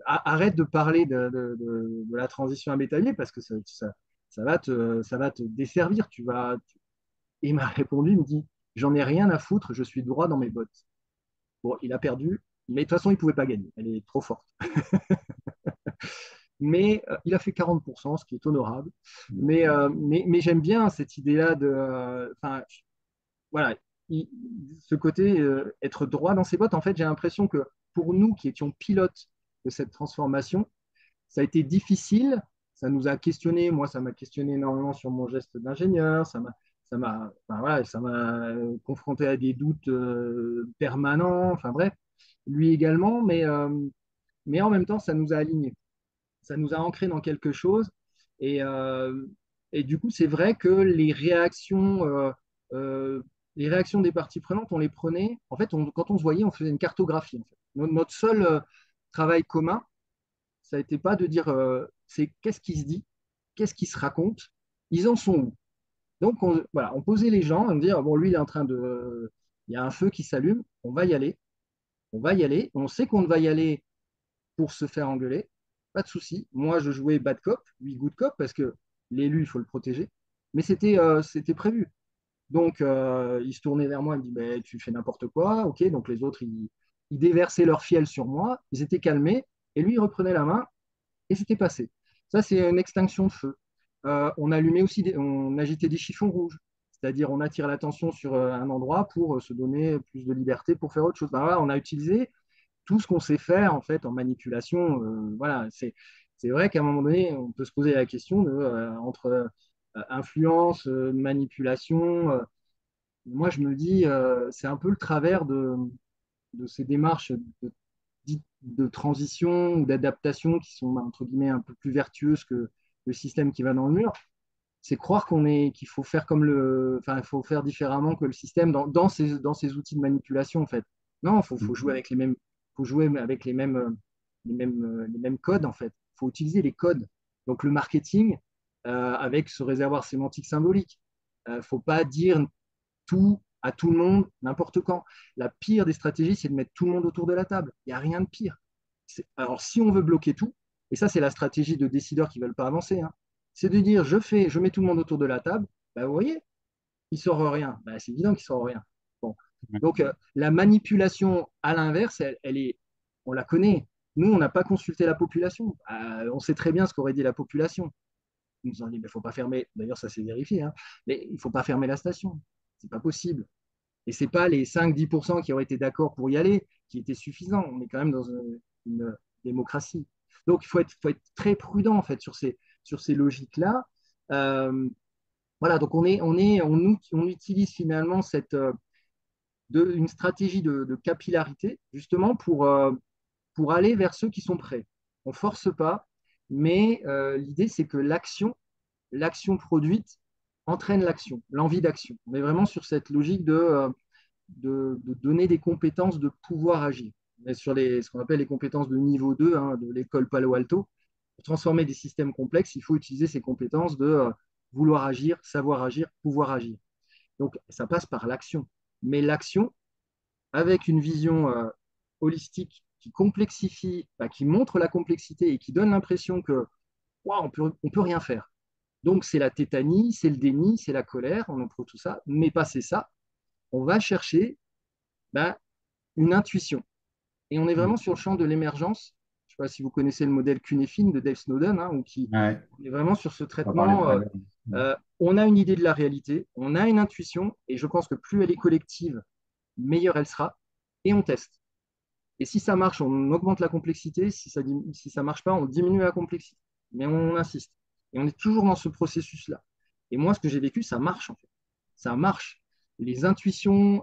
arrête de parler de la transition à bétailler parce que ça va te desservir. Et il m'a répondu, il me dit, j'en ai rien à foutre, je suis droit dans mes bottes. Bon, il a perdu, mais de toute façon, il ne pouvait pas gagner. Elle est trop forte. Mais il a fait 40%, ce qui est honorable. Mais j'aime bien cette idée-là voilà, il- ce côté être droit dans ses bottes. En fait, j'ai l'impression que pour nous qui étions pilotes de cette transformation, ça a été difficile. Ça nous a questionné. Moi, ça m'a questionné énormément sur mon geste d'ingénieur. Enfin, voilà, ça m'a confronté à des doutes permanents. Enfin bref, lui également. Mais en même temps, ça nous a alignés. Ça nous a ancrés dans quelque chose. Et, euh, et du coup, c'est vrai que euh, les réactions des parties prenantes, on les prenait. En fait, quand on se voyait, on faisait une cartographie. En fait. Notre seul travail commun, ça n'était pas de dire c'est qu'est-ce qui se dit, qu'est-ce qui se raconte, ils en sont où. Donc, voilà, on posait les gens, on disait bon, lui, il est en train de. Il y a un feu qui s'allume, on va y aller, on va y aller. On sait qu'on va y aller pour se faire engueuler, pas de souci. Moi, je jouais bad cop, lui good cop, parce que l'élu, il faut le protéger. Mais c'était prévu. Donc, il se tournait vers moi, il me dit ben, tu fais n'importe quoi. Ok, donc les autres, ils déversaient leur fiel sur moi, ils étaient calmés, et lui, il reprenait la main, et c'était passé. Ça, c'est une extinction de feu. On allumait aussi, on agitait des chiffons rouges, c'est-à-dire on attire l'attention sur un endroit pour se donner plus de liberté pour faire autre chose. Ben, voilà, on a utilisé tout ce qu'on sait faire en fait en manipulation. Voilà, c'est vrai qu'à un moment donné, on peut se poser la question entre influence, manipulation. Moi, je me dis, c'est un peu le travers de ces démarches de transition ou d'adaptation qui sont entre guillemets un peu plus vertueuses que le système qui va dans le mur. C'est croire qu'il faut faire enfin, il faut faire différemment que le système dans ces outils de manipulation en fait. Non, faut jouer avec faut jouer avec les mêmes codes en fait. Il faut utiliser les codes. Donc le marketing avec ce réservoir sémantique symbolique. Faut pas dire tout à tout le monde n'importe quand. La pire des stratégies, c'est de mettre tout le monde autour de la table. Il n'y a rien de pire. Alors si on veut bloquer tout, et ça c'est la stratégie de décideurs qui ne veulent pas avancer, hein, c'est de dire je mets tout le monde autour de la table, bah, vous voyez, il ne sort rien. Bah, c'est évident qu'il ne sort rien. Bon. Donc la manipulation à l'inverse, on la connaît. Nous, on n'a pas consulté la population. On sait très bien ce qu'aurait dit la population. Ils nous ont dit, il ne faut pas fermer, d'ailleurs ça s'est vérifié, hein, mais il ne faut pas fermer la station. C'est pas possible. Et ce n'est pas les 5-10% qui auraient été d'accord pour y aller qui étaient suffisants. On est quand même dans une démocratie. Donc, faut être très prudent en fait sur ces logiques-là. Voilà, donc on utilise finalement une stratégie de capillarité justement pour aller vers ceux qui sont prêts. On ne force pas, mais l'idée c'est que l'action produite entraîne l'action, l'envie d'action. On est vraiment sur cette logique de donner des compétences de pouvoir agir. On est sur ce qu'on appelle les compétences de niveau 2 hein, de l'école Palo Alto. Pour transformer des systèmes complexes, il faut utiliser ces compétences de vouloir agir, savoir agir, pouvoir agir. Donc, ça passe par l'action. Mais l'action, avec une vision holistique qui complexifie, bah, qui montre la complexité et qui donne l'impression que wow, on peut rien faire. Donc, c'est la tétanie, c'est le déni, c'est la colère, on entre tout ça. Mais passer ça, on va chercher bah, une intuition. Et on est vraiment sur le champ de l'émergence. Je ne sais pas si vous connaissez le modèle Cuneiforme de Dave Snowden, hein, Ouais, on est vraiment sur ce on va parler tout traitement. à l'heure. On a une idée de la réalité, on a une intuition, et je pense que plus elle est collective, meilleure elle sera, et on teste. Et si ça marche, on augmente la complexité, si ça ne marche pas, on diminue la complexité. Mais on insiste. Et on est toujours dans ce processus-là. Et moi, ce que j'ai vécu, ça marche en fait. Ça marche. Les intuitions,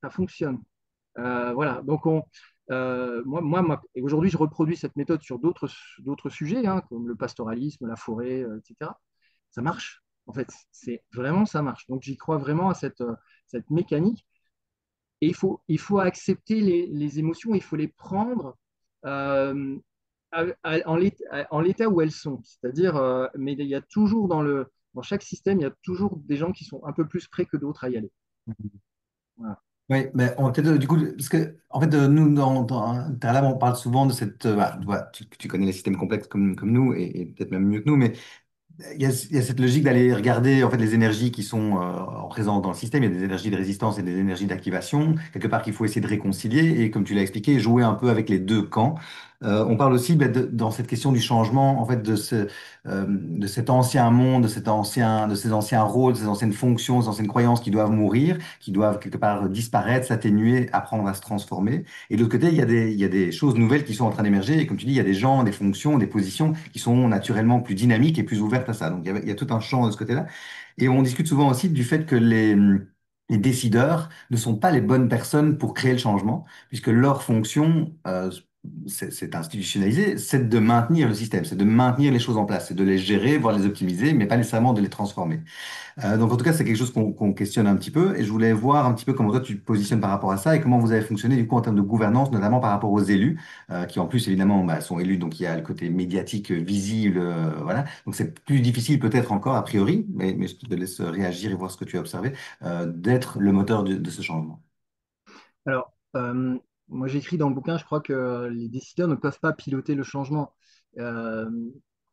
ça fonctionne. Voilà. Donc, et aujourd'hui, je reproduis cette méthode sur d'autres sujets, hein, comme le pastoralisme, la forêt, etc. Ça marche. En fait, c'est vraiment ça marche. Donc, j'y crois vraiment à cette mécanique. Et il faut accepter les émotions, il faut les prendre euh, en l'état où elles sont. C'est-à-dire, mais il y a toujours dans chaque système, il y a toujours des gens qui sont un peu plus prêts que d'autres à y aller. Voilà. Oui, mais on peut-être du coup, parce que en fait, nous, dans Interlab, on parle souvent de cette. Tu connais les systèmes complexes comme nous, et peut-être même mieux que nous, mais il y a cette logique d'aller regarder en fait les énergies qui sont présentes dans le système. Il y a des énergies de résistance et des énergies d'activation. Quelque part qu'il faut essayer de réconcilier et comme tu l'as expliqué, jouer un peu avec les deux camps. On parle aussi dans cette question du changement en fait de cet ancien monde, de ces anciens rôles, de ces anciennes fonctions, ces anciennes croyances qui doivent mourir, qui doivent quelque part disparaître, s'atténuer, apprendre à se transformer. Et de l'autre côté, il y a des choses nouvelles qui sont en train d'émerger. Et comme tu dis, il y a des gens, des fonctions, des positions qui sont naturellement plus dynamiques et plus ouvertes à ça. Donc il y a tout un champ de ce côté-là. Et on discute souvent aussi du fait que les décideurs ne sont pas les bonnes personnes pour créer le changement, puisque leur fonction, c'est institutionnalisé, c'est de maintenir le système, c'est de maintenir les choses en place, c'est de les gérer, voire les optimiser, mais pas nécessairement de les transformer. Donc en tout cas, c'est quelque chose qu'on questionne un petit peu et je voulais voir un petit peu comment toi tu te positionnes par rapport à ça et comment vous avez fonctionné du coup en termes de gouvernance, notamment par rapport aux élus, qui en plus évidemment sont élus, donc il y a le côté médiatique visible, voilà. Donc c'est plus difficile peut-être encore a priori, mais je te laisse réagir et voir ce que tu as observé, d'être le moteur de ce changement. Alors, moi j'écris dans le bouquin, je crois que les décideurs ne peuvent pas piloter le changement. Euh,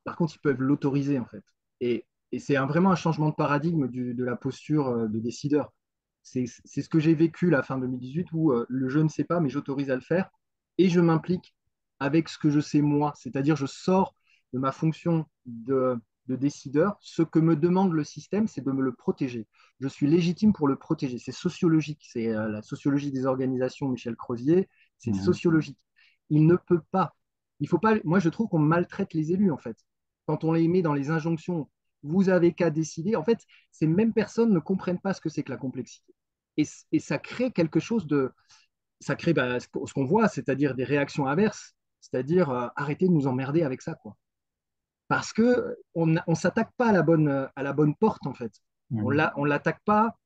Par contre, ils peuvent l'autoriser en fait. Et c'est vraiment un changement de paradigme de la posture de décideur. C'est ce que j'ai vécu la fin 2018 où le je ne sais pas, mais j'autorise à le faire et je m'implique avec ce que je sais moi. C'est-à-dire, je sors de ma fonction de décideur. Ce que me demande le système, c'est de me le protéger. Je suis légitime pour le protéger. C'est sociologique, c'est la sociologie des organisations, Michel Crozier, c'est Mhm. sociologique. Il ne peut pas, il faut pas, moi je trouve qu'on maltraite les élus en fait. Quand on les met dans les injonctions, vous avez qu'à décider, en fait, ces mêmes personnes ne comprennent pas ce que c'est que la complexité. Et ça crée quelque chose ça crée ce qu'on voit, c'est-à-dire des réactions inverses, c'est-à-dire arrêtez de nous emmerder avec ça, quoi. Parce que on s'attaque pas à la bonne porte en fait. Mhm. On l'attaque pas.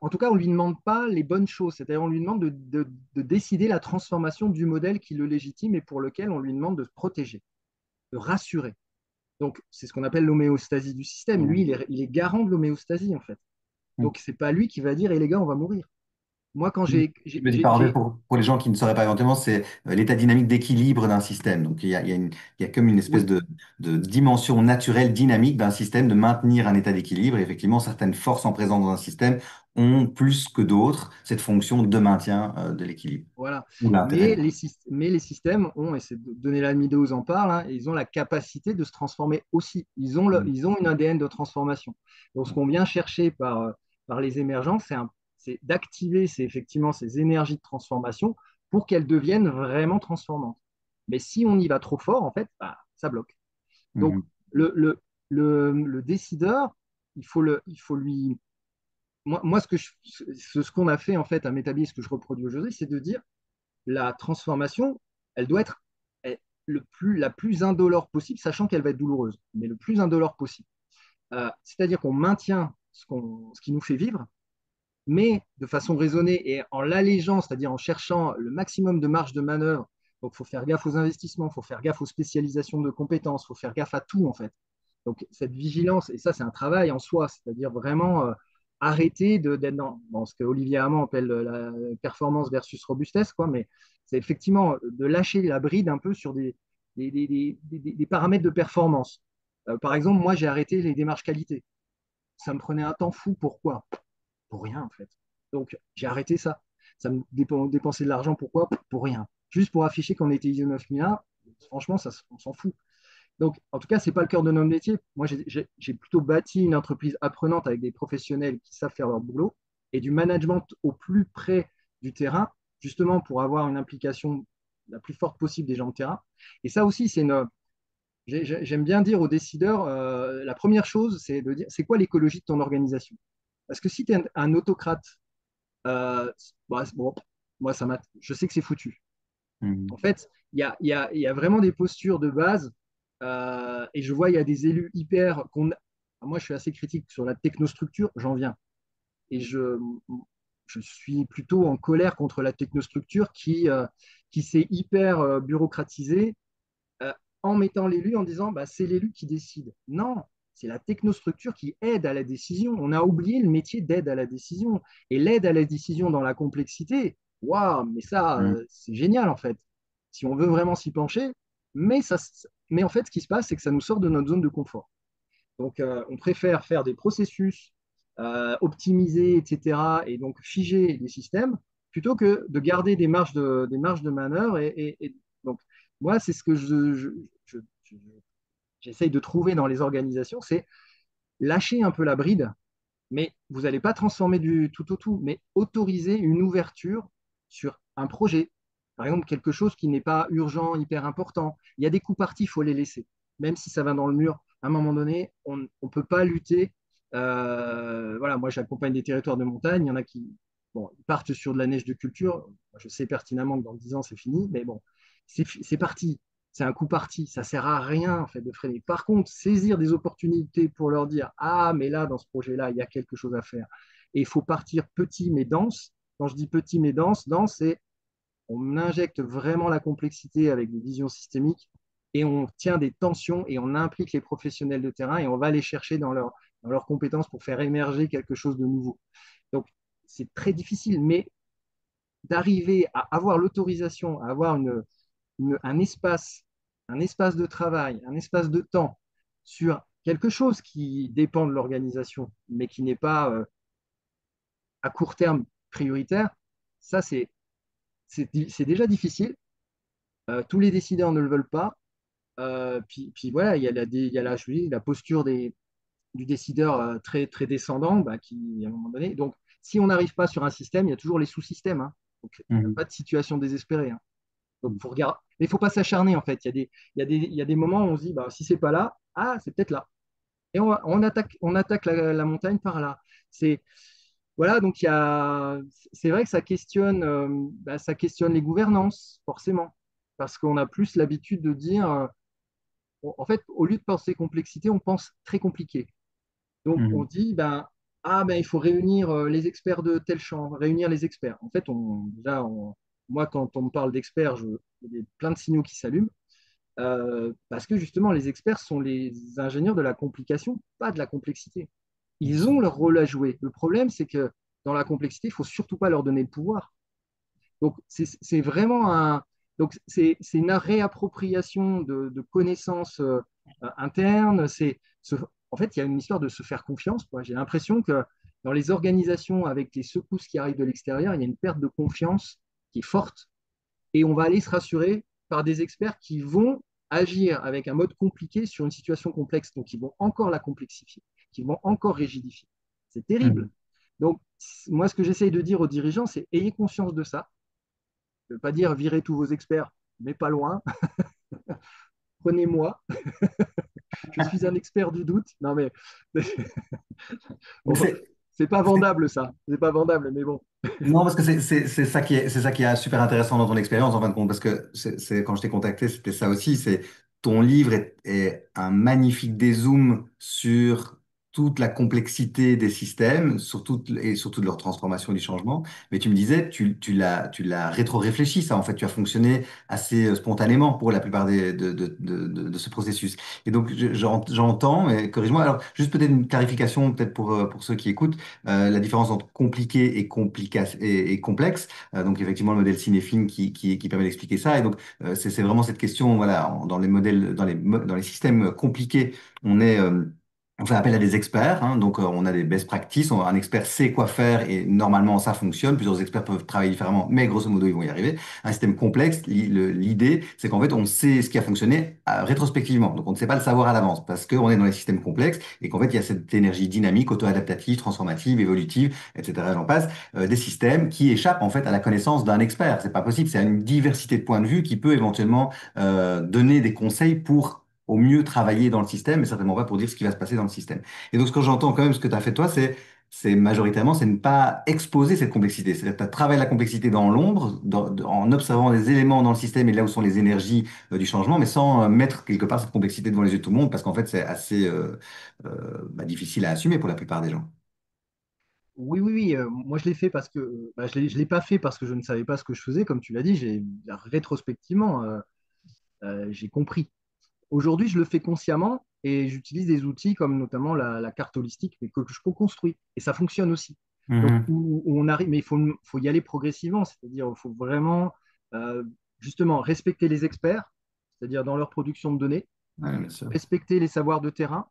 En tout cas, on lui demande pas les bonnes choses. C'est-à-dire, on lui demande de décider la transformation du modèle qui le légitime et pour lequel on lui demande de se protéger, de rassurer. Donc, c'est ce qu'on appelle l'homéostasie du système. Lui, Mhm. il est garant de l'homéostasie en fait. Mhm. Donc, c'est pas lui qui va dire, les gars, on va mourir. Moi, quand Petite parenthèse pour les gens qui ne sauraient pas éventuellement, c'est l'état dynamique d'équilibre d'un système. Donc il y a comme une espèce oui, de dimension naturelle dynamique d'un système de maintenir un état d'équilibre. Et effectivement, certaines forces en présence dans un système ont plus que d'autres cette fonction de maintien de l'équilibre voilà. ou l'intérêt. Mais les systèmes ont, et c'est donné la Meadows en parle, hein, ils ont la capacité de se transformer aussi. Ils ont une ADN de transformation. Donc, ce qu'on vient chercher par les émergences, c'est d'activer effectivement ces énergies de transformation pour qu'elles deviennent vraiment transformantes. Mais si on y va trop fort, en fait, bah, ça bloque. Donc, Mhm. le, le, le décideur, il faut lui. Moi ce qu'on a fait en fait à Métabis, ce que je reproduis aujourd'hui, c'est de dire la transformation, elle doit être la plus indolore possible, sachant qu'elle va être douloureuse, mais le plus indolore possible. C'est-à-dire qu'on maintient ce qui nous fait vivre, mais de façon raisonnée et en l'allégeant, c'est-à-dire en cherchant le maximum de marge de manœuvre. Donc, il faut faire gaffe aux investissements, il faut faire gaffe aux spécialisations de compétences, il faut faire gaffe à tout, en fait. Donc, cette vigilance, et ça, c'est un travail en soi, c'est-à-dire vraiment arrêter d'être dans ce que Olivier Hamon appelle la performance versus robustesse, quoi, mais c'est effectivement de lâcher la bride un peu sur des paramètres de performance. Par exemple, moi, j'ai arrêté les démarches qualité. Ça me prenait un temps fou. Pourquoi? Pour rien, en fait. Donc, j'ai arrêté ça. Ça me dépensait de l'argent, pourquoi? Pour rien. Juste pour afficher qu'on était ISO 9001, franchement, on s'en fout. Donc, en tout cas, ce n'est pas le cœur de notre métier. Moi, j'ai plutôt bâti une entreprise apprenante avec des professionnels qui savent faire leur boulot et du management au plus près du terrain, justement pour avoir une implication la plus forte possible des gens de terrain. Et ça aussi, j'aime bien dire aux décideurs, la première chose, c'est de dire, c'est quoi l'écologie de ton organisation? Parce que si tu es un autocrate, euh, bah, bon, moi, je sais que c'est foutu. En Mhm. fait, il y a vraiment des postures de base, et je vois, il y a des élus moi, je suis assez critique sur la technostructure, j'en viens. Et je suis plutôt en colère contre la technostructure qui s'est hyper bureaucratisée, euh, en mettant l'élu en disant bah, c'est l'élu qui décide. Non, c'est la technostructure qui aide à la décision. On a oublié le métier d'aide à la décision. Et l'aide à la décision dans la complexité, waouh, mais ça, Mhm. c'est génial en fait. Si on veut vraiment s'y pencher, mais en fait, ce qui se passe, c'est que ça nous sort de notre zone de confort. Donc, on préfère faire des processus optimisés, etc., et donc figer les systèmes, plutôt que de garder des marges de manœuvre. Donc, moi, c'est ce que je- j'essaye de trouver dans les organisations, c'est lâcher un peu la bride, mais vous n'allez pas transformer du tout au tout, mais autoriser une ouverture sur un projet. Par exemple, quelque chose qui n'est pas urgent, hyper important. Il y a des coups partis, il faut les laisser. Même si ça va dans le mur, à un moment donné, on ne peut pas lutter. Voilà, moi, j'accompagne des territoires de montagne. Il y en a qui bon, ils partent sur de la neige de culture. Je sais pertinemment que dans 10 ans, c'est fini, mais bon, c'est parti. C'est un coup parti. Ça ne sert à rien en fait, de freiner. Par contre, saisir des opportunités pour leur dire ah, mais là, dans ce projet-là, il y a quelque chose à faire. Et il faut partir petit mais dense. Quand je dis petit mais dense, dense, c'est on injecte vraiment la complexité avec des visions systémiques et on tient des tensions et on implique les professionnels de terrain et on va les chercher dans leurs compétences pour faire émerger quelque chose de nouveau. Donc, c'est très difficile, mais d'arriver à avoir l'autorisation, à avoir un espace de travail, un espace de temps sur quelque chose qui dépend de l'organisation, mais qui n'est pas à court terme prioritaire, ça, c'est déjà difficile. Tous les décideurs ne le veulent pas. Puis voilà, il y a je vous dis, la posture du décideur très, très descendant, bah, qui, à un moment donné. Donc, si on n'arrive pas sur un système, il y a toujours les sous-systèmes, hein. Donc, il n'y a Mhm. pas de situation désespérée, hein. Donc, faut regarder. Mais il ne faut pas s'acharner, en fait. Il y a des moments où on se dit, bah, si c'est pas là, ah, c'est peut-être là. Et on attaque la montagne par là. C'est, voilà, donc c'est vrai que ça questionne les gouvernances, forcément. Parce qu'on a plus l'habitude de dire, en fait, au lieu de penser complexité, on pense très compliqué. Donc, on Mhm. dit, ben, ah, ben, il faut réunir les experts de tel champ, réunir les experts. En fait, moi, quand on me parle d'experts, il y a plein de signaux qui s'allument, parce que justement, les experts sont les ingénieurs de la complication, pas de la complexité. Bien Ils sûr. ont leur rôle à jouer. Le problème, c'est que dans la complexité, il ne faut surtout pas leur donner le pouvoir. Donc, c'est vraiment c'est une réappropriation de connaissances internes. En fait, il y a une histoire de se faire confiance, quoi. J'ai l'impression que dans les organisations, avec les secousses qui arrivent de l'extérieur, il y a une perte de confiance qui est forte et on va aller se rassurer par des experts qui vont agir avec un mode compliqué sur une situation complexe, donc ils vont encore la complexifier, qui vont encore rigidifier. C'est terrible. Mhm. Donc, moi, ce que j'essaye de dire aux dirigeants, c'est ayez conscience de ça. Je ne veux pas dire virez tous vos experts, mais pas loin. Prenez-moi, je suis un expert du doute. Non, mais Mais bon, c'est pas c'est- vendable, ça. C'est pas vendable, mais bon. Non, parce que c'est ça qui est super intéressant dans ton expérience, en fin de compte, parce que quand je t'ai contacté, c'était ça aussi, c'est ton livre est un magnifique dézoom sur toute la complexité des systèmes, et surtout de leur transformation et du changement. Mais tu me disais, tu l'as rétro-réfléchi, ça, en fait, tu as fonctionné assez spontanément pour la plupart de ce processus. Et donc, j'entends, mais corrige-moi, alors, juste peut-être une clarification, peut-être pour ceux qui écoutent la différence entre compliqué et complexe. Donc effectivement, le modèle cinéphile qui permet d'expliquer ça. Et donc c'est vraiment cette question, voilà, dans les modèles, dans les systèmes compliqués, on fait appel à des experts, hein. Donc on a des best practices, un expert sait quoi faire et normalement ça fonctionne. Plusieurs experts peuvent travailler différemment, mais grosso modo ils vont y arriver. Un système complexe, l'idée c'est qu'en fait on sait ce qui a fonctionné rétrospectivement. Donc on ne sait pas le savoir à l'avance parce qu'on est dans les systèmes complexes et qu'en fait il y a cette énergie dynamique, auto-adaptative, transformative, évolutive, etc. J'en passe, des systèmes qui échappent en fait à la connaissance d'un expert. C'est pas possible. C'est une diversité de points de vue qui peut éventuellement donner des conseils pour au mieux travailler dans le système, mais certainement pas pour dire ce qui va se passer dans le système. Et donc, ce que j'entends quand même, ce que tu as fait toi, c'est majoritairement, c'est ne pas exposer cette complexité. C'est-à-dire que tu travailles la complexité dans l'ombre, en observant les éléments dans le système et là où sont les énergies du changement, mais sans mettre quelque part cette complexité devant les yeux de tout le monde, parce qu'en fait, c'est assez difficile à assumer pour la plupart des gens. Oui, oui, oui. Moi, je l'ai fait parce que je l'ai pas fait parce que je ne savais pas ce que je faisais, comme tu l'as dit. Rétrospectivement, j'ai compris. Aujourd'hui, je le fais consciemment et j'utilise des outils comme notamment la carte holistique, mais que je co-construis. Et ça fonctionne aussi. Donc, Mhm. où on arrive, mais faut y aller progressivement. C'est-à-dire, il faut vraiment, euh, justement, respecter les experts, c'est-à-dire dans leur production de données, Ouais, bien sûr. respecter les savoirs de terrain,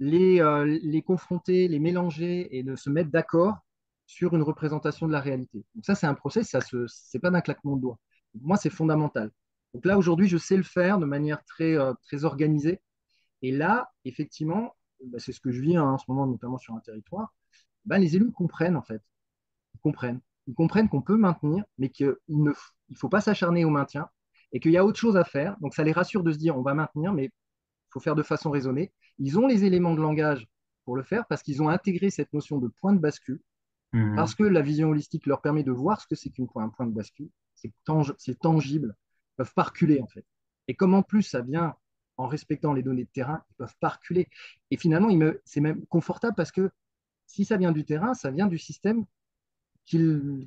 les confronter, les mélanger et de se mettre d'accord sur une représentation de la réalité. Donc ça, c'est un process, c'est pas d'un claquement de doigts. Donc moi, c'est fondamental. Donc là, aujourd'hui, je sais le faire de manière très organisée. Et là, effectivement, bah, c'est ce que je vis hein, en ce moment, notamment sur un territoire, bah, les élus comprennent en fait. Ils comprennent. Ils comprennent qu'on peut maintenir, mais il faut pas s'acharner au maintien et qu'il y a autre chose à faire. Donc ça les rassure de se dire on va maintenir, mais il faut faire de façon raisonnée. Ils ont les éléments de langage pour le faire parce qu'ils ont intégré cette notion de point de bascule, parce Mhm. que la vision holistique leur permet de voir ce que c'est un point de bascule. C'est tangible. Ils peuvent pas reculer, en fait. Et comme en plus, ça vient en respectant les données de terrain, ils peuvent pas reculer. Et finalement, c'est même confortable parce que si ça vient du terrain, ça vient du système qu'ils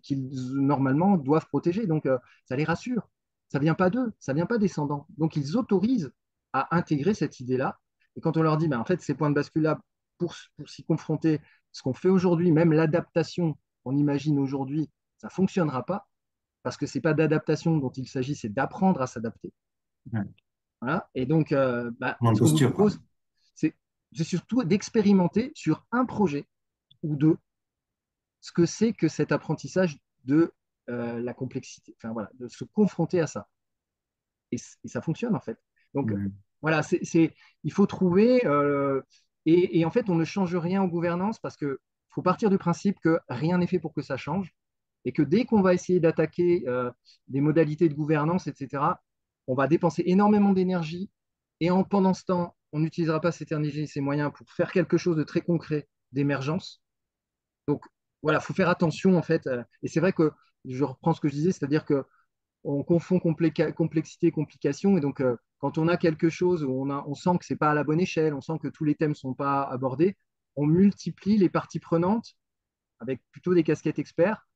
normalement doivent protéger. Donc, ça les rassure. Ça vient pas d'eux, ça vient pas descendants. Donc, ils autorisent à intégrer cette idée-là. Et quand on leur dit, ben, en fait, ces points de bascule-là, pour s'y confronter, ce qu'on fait aujourd'hui, même l'adaptation qu'on imagine aujourd'hui, ça ne fonctionnera pas, parce que ce n'est pas d'adaptation dont il s'agit, c'est d'apprendre à s'adapter. Ouais. Voilà. Et donc, Dans une ce qu'on vous posture, quoi. propose, c'est c'est surtout d'expérimenter sur un projet ou deux ce que c'est que cet apprentissage de la complexité, enfin voilà, de se confronter à ça. Et ça fonctionne en fait. Donc Mhm. voilà, il faut trouver, et en fait, on ne change rien aux gouvernances parce qu'il faut partir du principe que rien n'est fait pour que ça change et que dès qu'on va essayer d'attaquer des modalités de gouvernance, etc., on va dépenser énormément d'énergie et pendant ce temps, on n'utilisera pas cette énergie et ces moyens pour faire quelque chose de très concret d'émergence. Donc voilà, il faut faire attention en fait. Et c'est vrai que je reprends ce que je disais, c'est-à-dire que on confond complexité et complication. Et donc, quand on a quelque chose où on sent que c'est pas à la bonne échelle, on sent que tous les thèmes sont pas abordés, on multiplie les parties prenantes avec plutôt des casquettes experts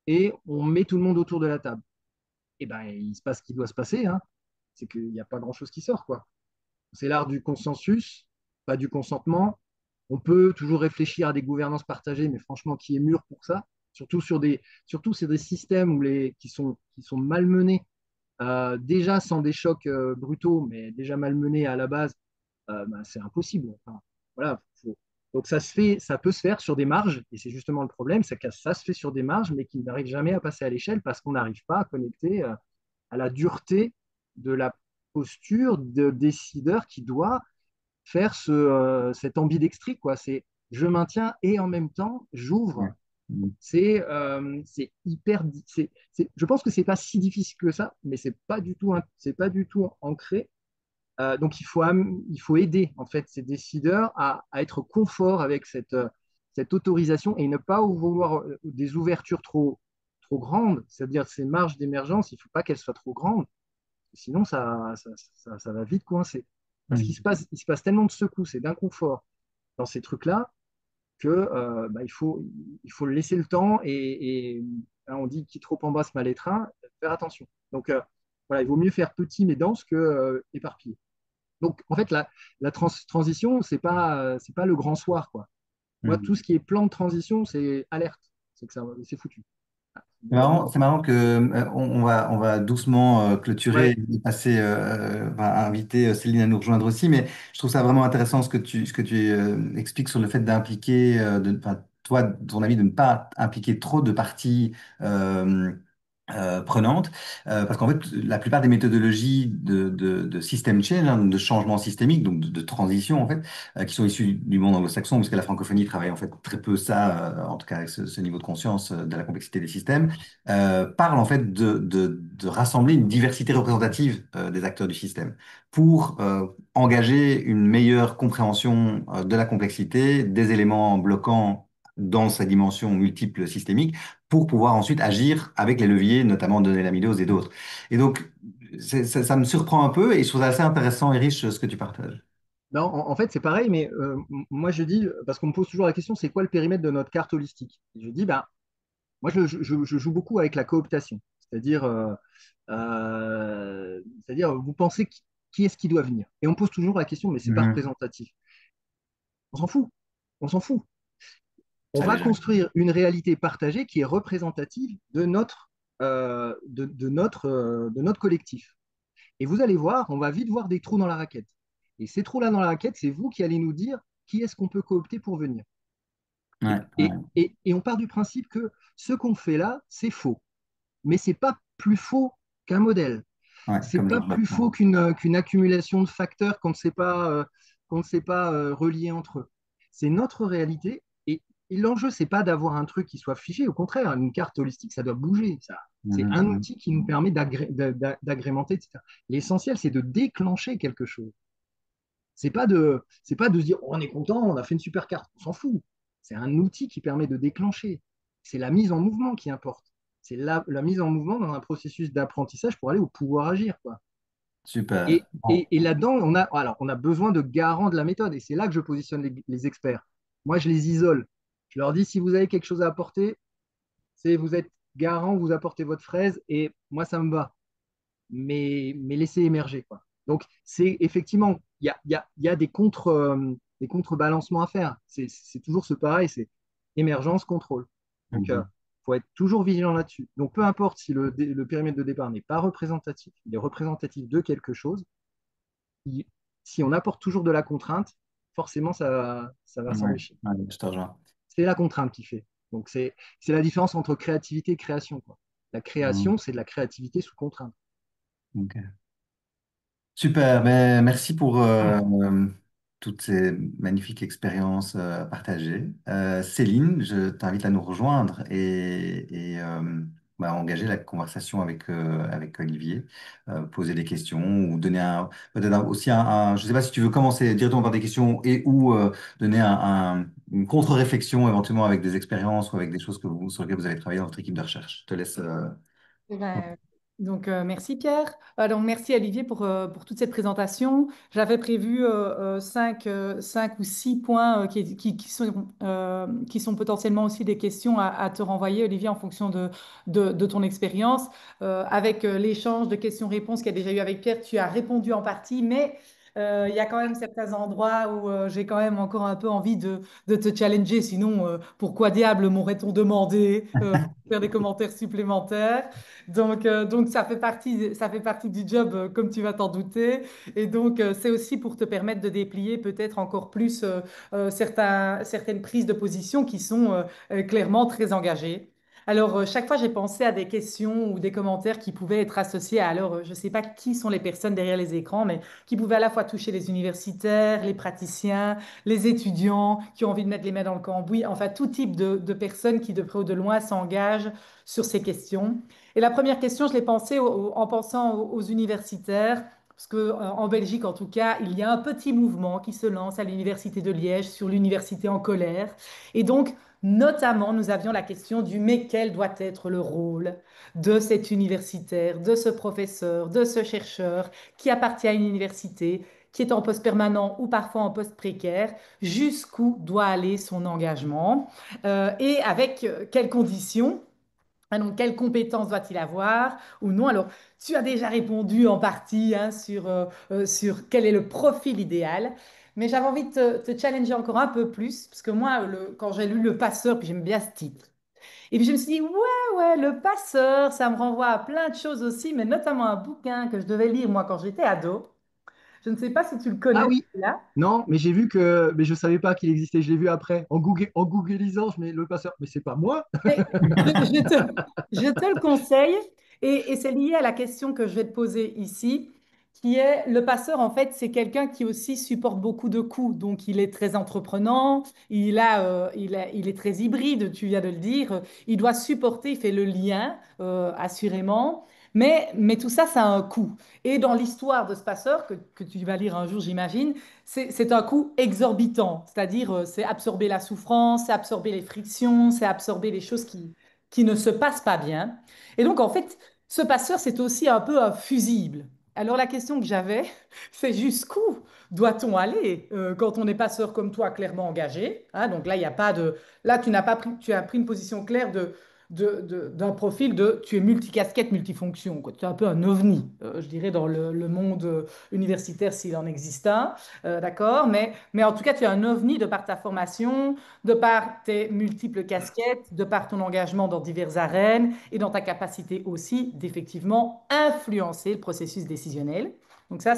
et on met tout le monde autour de la table. Et ben, il se passe ce qui doit se passer, hein. C'est qu'il n'y a pas grand-chose qui sort, quoi. C'est l'art du consensus, pas du consentement. On peut toujours réfléchir à des gouvernances partagées, mais franchement, qui est mûr pour ça? Surtout c'est des systèmes qui sont malmenés, déjà sans des chocs brutaux, mais déjà malmenés à la base, ben, c'est impossible. Enfin, voilà, donc ça peut se faire sur des marges, et c'est justement le problème, c'est que ça se fait sur des marges, mais qui n'arrive jamais à passer à l'échelle parce qu'on n'arrive pas à connecter à la dureté de la posture de décideur qui doit faire cette ambidextrie, quoi. C'est je maintiens et en même temps Ouais. j'ouvre. Mhm. C'est hyper. Je pense que c'est pas si difficile que ça, mais c'est pas du tout ancré. Donc il faut aider en fait ces décideurs à être confort avec cette autorisation et ne pas vouloir des ouvertures trop grandes, c'est-à-dire ces marges d'émergence, il ne faut pas qu'elles soient trop grandes, sinon ça va vite coincer. Parce Mhm. il se passe tellement de secousses et d'inconfort dans ces trucs-là que bah, il faut laisser le temps et hein, on dit qui trop embrasse mal étreint, faire attention. Donc voilà, il vaut mieux faire petit mais dense que éparpillé. Donc en fait transition, c'est pas le grand soir quoi. Moi tout Mhm. ce qui est plan de transition, c'est alerte, c'est que ça c'est foutu. Ah, C'est marrant que on va doucement clôturer ouais, et passer, inviter Céline à nous rejoindre aussi, mais je trouve ça vraiment intéressant ce que tu expliques sur le fait d'impliquer, toi, ton avis, de ne pas impliquer trop de parties prenante, parce qu'en fait, la plupart des méthodologies de system change, hein, de changement systémique, donc de transition, en fait, qui sont issues du monde anglo-saxon, parce que la francophonie travaille en fait très peu ça, en tout cas avec ce niveau de conscience de la complexité des systèmes, parlent en fait de rassembler une diversité représentative des acteurs du système pour engager une meilleure compréhension de la complexité, des éléments bloquants dans sa dimension multiple systémique pour pouvoir ensuite agir avec les leviers, notamment donner l'amylose et d'autres. Et donc, ça me surprend un peu et je trouve ça assez intéressant et riche ce que tu partages. Non, en fait, c'est pareil, mais moi je dis, parce qu'on me pose toujours la question, c'est quoi le périmètre de notre carte holistique? Et je dis, ben, moi je joue beaucoup avec la cooptation, c'est-à-dire, vous pensez qui est-ce qui doit venir? Et on pose toujours la question, mais c'est pas Mhm. représentatif. On s'en fout, on s'en fout. On Ça va déjà. construire une réalité partagée qui est représentative de notre collectif. Et vous allez voir, on va vite voir des trous dans la raquette. Et ces trous-là dans la raquette, c'est vous qui allez nous dire qui est-ce qu'on peut coopter pour venir. Ouais, ouais, Et on part du principe que ce qu'on fait là, c'est faux. Mais c'est pas plus faux qu'un modèle. ouais, C'est comme pas Georges plus Bertrand. faux qu'une accumulation de facteurs qu'on ne sait pas relier entre eux. C'est notre réalité. Et l'enjeu, c'est pas d'avoir un truc qui soit figé. Au contraire, une carte holistique, ça doit bouger. Ça. C'est Mhm, un mhm. outil qui nous permet d'agrémenter, etc. L'essentiel, c'est de déclencher quelque chose. C'est pas de se dire, oh, on est content, on a fait une super carte. On s'en fout. C'est un outil qui permet de déclencher. C'est la mise en mouvement qui importe. C'est la mise en mouvement dans un processus d'apprentissage pour aller au pouvoir agir, quoi. Super. Bon. Et là-dedans, on a besoin de garants de la méthode. Et c'est là que je positionne les experts. Moi, je les isole. Je leur dis, si vous avez quelque chose à apporter, c'est vous êtes garant, vous apportez votre fraise, et moi, ça me va. Mais laissez émerger, quoi. Donc, c'est effectivement, il y a des contrebalancements à faire. C'est toujours ce pareil, c'est émergence, contrôle. Donc, il Mhm. faut être toujours vigilant là-dessus. Donc, peu importe si le périmètre de départ n'est pas représentatif, il est représentatif de quelque chose, il- si on apporte toujours de la contrainte, forcément, ça va Ouais, s'enrichir. ouais, je te rejoins. C'est la contrainte qui fait. Donc, c'est la différence entre créativité et création, quoi. La Mhm. création, c'est de la créativité sous contrainte. Ok. Super, ben, merci pour toutes ces magnifiques expériences partagées. Céline, je t'invite à nous rejoindre et bah, engager la conversation avec Olivier, poser des questions ou donner peut-être aussi je ne sais pas si tu veux commencer directement par des questions et ou donner une contre-réflexion éventuellement avec des expériences ou avec des choses sur lesquelles vous avez travaillé dans votre équipe de recherche. Je te laisse. Eh ben, donc, merci Pierre. Donc, merci Olivier pour toute cette présentation. J'avais prévu cinq ou six points qui sont potentiellement aussi des questions à te renvoyer, Olivier, en fonction de ton expérience. Avec l'échange de questions-réponses qu'il y a déjà eu avec Pierre, tu as répondu en partie, mais il y a quand même certains endroits où j'ai quand même encore un peu envie de te challenger. Sinon, pourquoi diable m'aurait-on demandé pour faire des commentaires supplémentaires? Donc ça fait partie du job, comme tu vas t'en douter. Et donc, c'est aussi pour te permettre de déplier peut-être encore plus certaines prises de position qui sont clairement très engagées. Alors, chaque fois, j'ai pensé à des questions ou des commentaires qui pouvaient être associés à, alors, je ne sais pas qui sont les personnes derrière les écrans, mais qui pouvaient à la fois toucher les universitaires, les praticiens, les étudiants qui ont envie de mettre les mains dans le cambouis, enfin, tout type de personnes qui, de près ou de loin, s'engagent sur ces questions. Et la première question, je l'ai pensée en pensant aux universitaires, parce que en Belgique, en tout cas, il y a un petit mouvement qui se lance à l'université de Liège sur l'université en colère. Et donc, notamment, nous avions la question du mais quel doit être le rôle de cet universitaire, de ce professeur, de ce chercheur qui appartient à une université, qui est en poste permanent ou parfois en poste précaire, jusqu'où doit aller son engagement et avec quelles conditions. Ah, donc, quelles compétences doit-il avoir ou non? Alors, tu as déjà répondu en partie hein, sur quel est le profil idéal, mais j'avais envie de te challenger encore un peu plus, parce que moi, quand j'ai lu Le Passeur, puis j'aime bien ce titre, et puis je me suis dit, ouais, Le Passeur, ça me renvoie à plein de choses aussi, mais notamment un bouquin que je devais lire moi quand j'étais ado. Je ne sais pas si tu le Ah connais, oui, là. non, mais mais je savais pas qu'il existait. Je l'ai vu après en googlisant, je mets le passeur. Mais c'est pas moi. Mais je te le conseille. Et c'est lié à la question que je vais te poser ici, qui est le passeur, en fait, c'est quelqu'un qui aussi supporte beaucoup de coûts. Donc, il est très entreprenant, il est très hybride, tu viens de le dire. Il doit supporter, il fait le lien, assurément. Mais tout ça, ça a un coût. Et dans l'histoire de ce passeur, que tu vas lire un jour, j'imagine, c'est un coût exorbitant. C'est-à-dire, c'est absorber la souffrance, c'est absorber les frictions, c'est absorber les choses qui ne se passent pas bien. Et donc, en fait, ce passeur, c'est aussi un peu un fusible. Alors, la question que j'avais, c'est jusqu'où doit-on aller quand on est passeur comme toi, clairement engagé, hein? Donc là, il n'y a pas de... Là, tu n'as pas pris... tu as pris une position claire d'un profil de... Tu es multicasquette, multifonction, quoi. Tu es un peu un ovni, je dirais, dans le monde universitaire, s'il en existe un, d'accord? Mais en tout cas, tu es un ovni de par ta formation, de par tes multiples casquettes, de par ton engagement dans diverses arènes et dans ta capacité aussi d'effectivement influencer le processus décisionnel. Donc ça,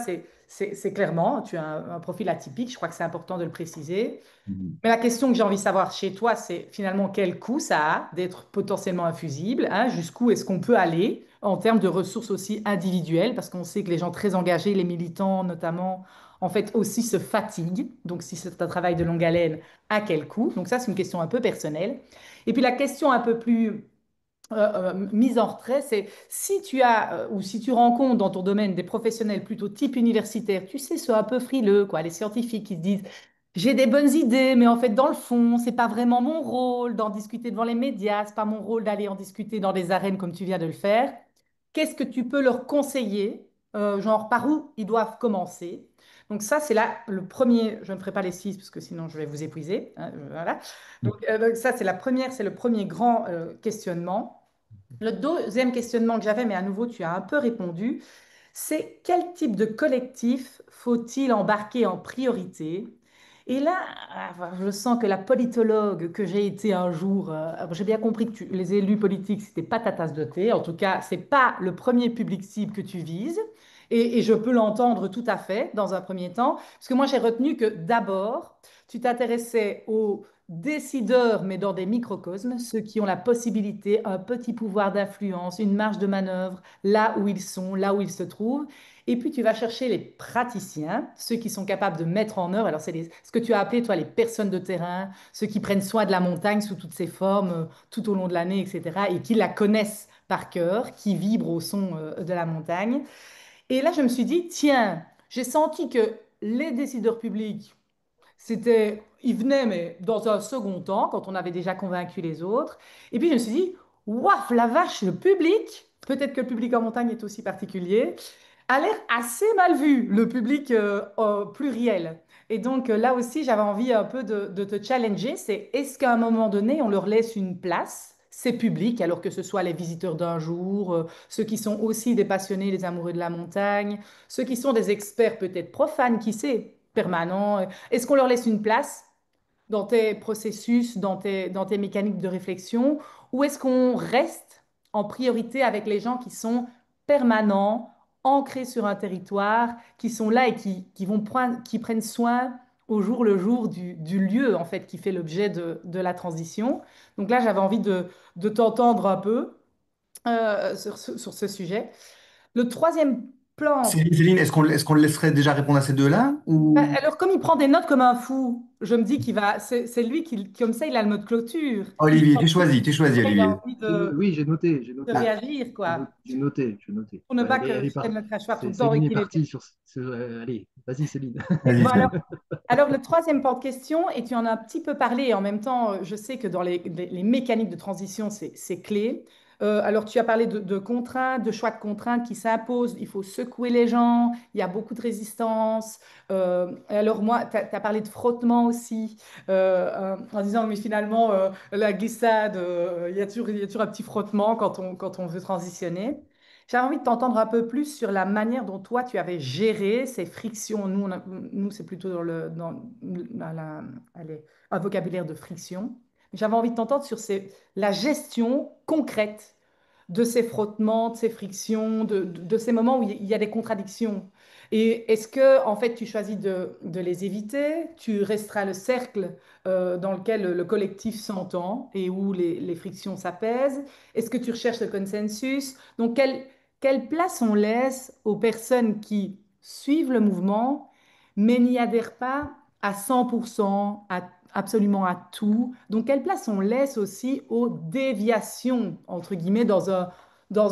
c'est clairement, tu as un profil atypique, je crois que c'est important de le préciser. Mhm. Mais la question que j'ai envie de savoir chez toi, c'est finalement quel coût ça a d'être potentiellement infusible, hein, jusqu'où est-ce qu'on peut aller en termes de ressources aussi individuelles, parce qu'on sait que les gens très engagés, les militants notamment, en fait aussi se fatiguent. Donc si c'est un travail de longue haleine, à quel coût? Donc ça, c'est une question un peu personnelle. Et puis la question un peu plus mise en retrait, c'est si tu as ou si tu rencontres dans ton domaine des professionnels plutôt type universitaire, tu sais, ceux un peu frileux, quoi, les scientifiques qui se disent j'ai des bonnes idées, mais en fait, dans le fond, c'est pas vraiment mon rôle d'en discuter devant les médias, c'est pas mon rôle d'aller en discuter dans des arènes comme tu viens de le faire. Qu'est-ce que tu peux leur conseiller, genre par où ils doivent commencer? Donc ça, c'est là le premier. Je ne ferai pas les six parce que sinon je vais vous épuiser, hein, voilà. Donc ça, c'est la première, c'est le premier grand questionnement. Le deuxième questionnement que j'avais, mais à nouveau, tu as un peu répondu, c'est quel type de collectif faut-il embarquer en priorité? Et là, je sens que la politologue que j'ai été un jour, j'ai bien compris que les élus politiques, c'était pas ta tasse de thé. En tout cas, c'est pas le premier public cible que tu vises. Et je peux l'entendre tout à fait dans un premier temps, parce que moi, j'ai retenu que d'abord, tu t'intéressais aux décideurs, mais dans des microcosmes, ceux qui ont la possibilité, un petit pouvoir d'influence, une marge de manœuvre, là où ils sont, là où ils se trouvent. Et puis, tu vas chercher les praticiens, ceux qui sont capables de mettre en œuvre. Alors, c'est ce que tu as appelé, toi, les personnes de terrain, ceux qui prennent soin de la montagne sous toutes ses formes, tout au long de l'année, etc., et qui la connaissent par cœur, qui vibrent au son, de la montagne. Et là, je me suis dit, tiens, j'ai senti que les décideurs publics, ils venaient, mais dans un second temps, quand on avait déjà convaincu les autres. Et puis je me suis dit, waf, la vache, le public, peut-être que le public en montagne est aussi particulier, a l'air assez mal vu, le public pluriel. Et donc là aussi, j'avais envie un peu de te challenger, c'est est-ce qu'à un moment donné, on leur laisse une place, ces publics, alors que ce soit les visiteurs d'un jour, ceux qui sont aussi des passionnés, des amoureux de la montagne, ceux qui sont des experts peut-être profanes, qui sait, permanents. Est-ce qu'on leur laisse une place dans tes processus, dans tes mécaniques de réflexion, ou est-ce qu'on reste en priorité avec les gens qui sont permanents, ancrés sur un territoire, qui sont là et qui prennent soin au jour le jour du lieu en fait qui fait l'objet de la transition. Donc là, j'avais envie de t'entendre un peu sur ce sujet. Le troisième plan. Céline, est-ce qu'on le laisserait déjà répondre à ces deux-là ou... Alors, comme il prend des notes comme un fou, je me dis qu'il va. C'est lui qui, comme ça, il a le mot de clôture. Il Olivier, sent tu choisis, qu'il a Olivier. envie Oui, j'ai noté, j'ai de noté. réagir, quoi. J'ai noté, j'ai noté. Pour ne Ouais, pas que je tienne le crachoir tout le temps et Céline est qu'il ait. partie sur allez, vas-y Céline. Vas-y, Bon, Céline. alors, le troisième pan de question, et tu en as un petit peu parlé, et en même temps, je sais que dans les mécaniques de transition, c'est clé. Alors, tu as parlé de contraintes, de choix de contraintes qui s'imposent. Il faut secouer les gens, il y a beaucoup de résistance. Alors, moi, tu as parlé de frottement aussi, en disant, mais finalement, la glissade, il y a toujours un petit frottement quand on veut transitionner. J'avais envie de t'entendre un peu plus sur la manière dont toi, tu avais géré ces frictions. Nous c'est plutôt allez, un vocabulaire de friction. J'avais envie de t'entendre sur la gestion concrète de ces frottements, de ces frictions, de ces moments où il y a des contradictions. Et est-ce que, en fait, tu choisis de les éviter, tu resteras le cercle dans lequel le collectif s'entend et où les frictions s'apaisent? Est-ce que tu recherches le consensus? Donc, quelle place on laisse aux personnes qui suivent le mouvement, mais n'y adhèrent pas à 100%, absolument à tout? Donc, quelle place on laisse aussi aux déviations, entre guillemets, dans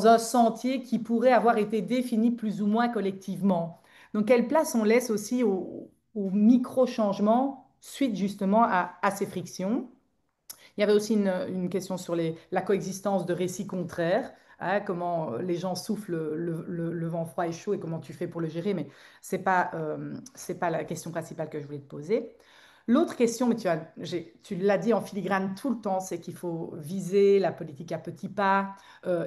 un sentier qui pourrait avoir été défini plus ou moins collectivement? Donc, quelle place on laisse aussi aux micro-changements suite justement à ces frictions? Il y avait aussi une question sur la coexistence de récits contraires, hein, comment les gens soufflent le vent froid et chaud et comment tu fais pour le gérer, mais c'est pas la question principale que je voulais te poser. L'autre question, mais tu l'as dit en filigrane tout le temps, c'est qu'il faut viser la politique à petits pas,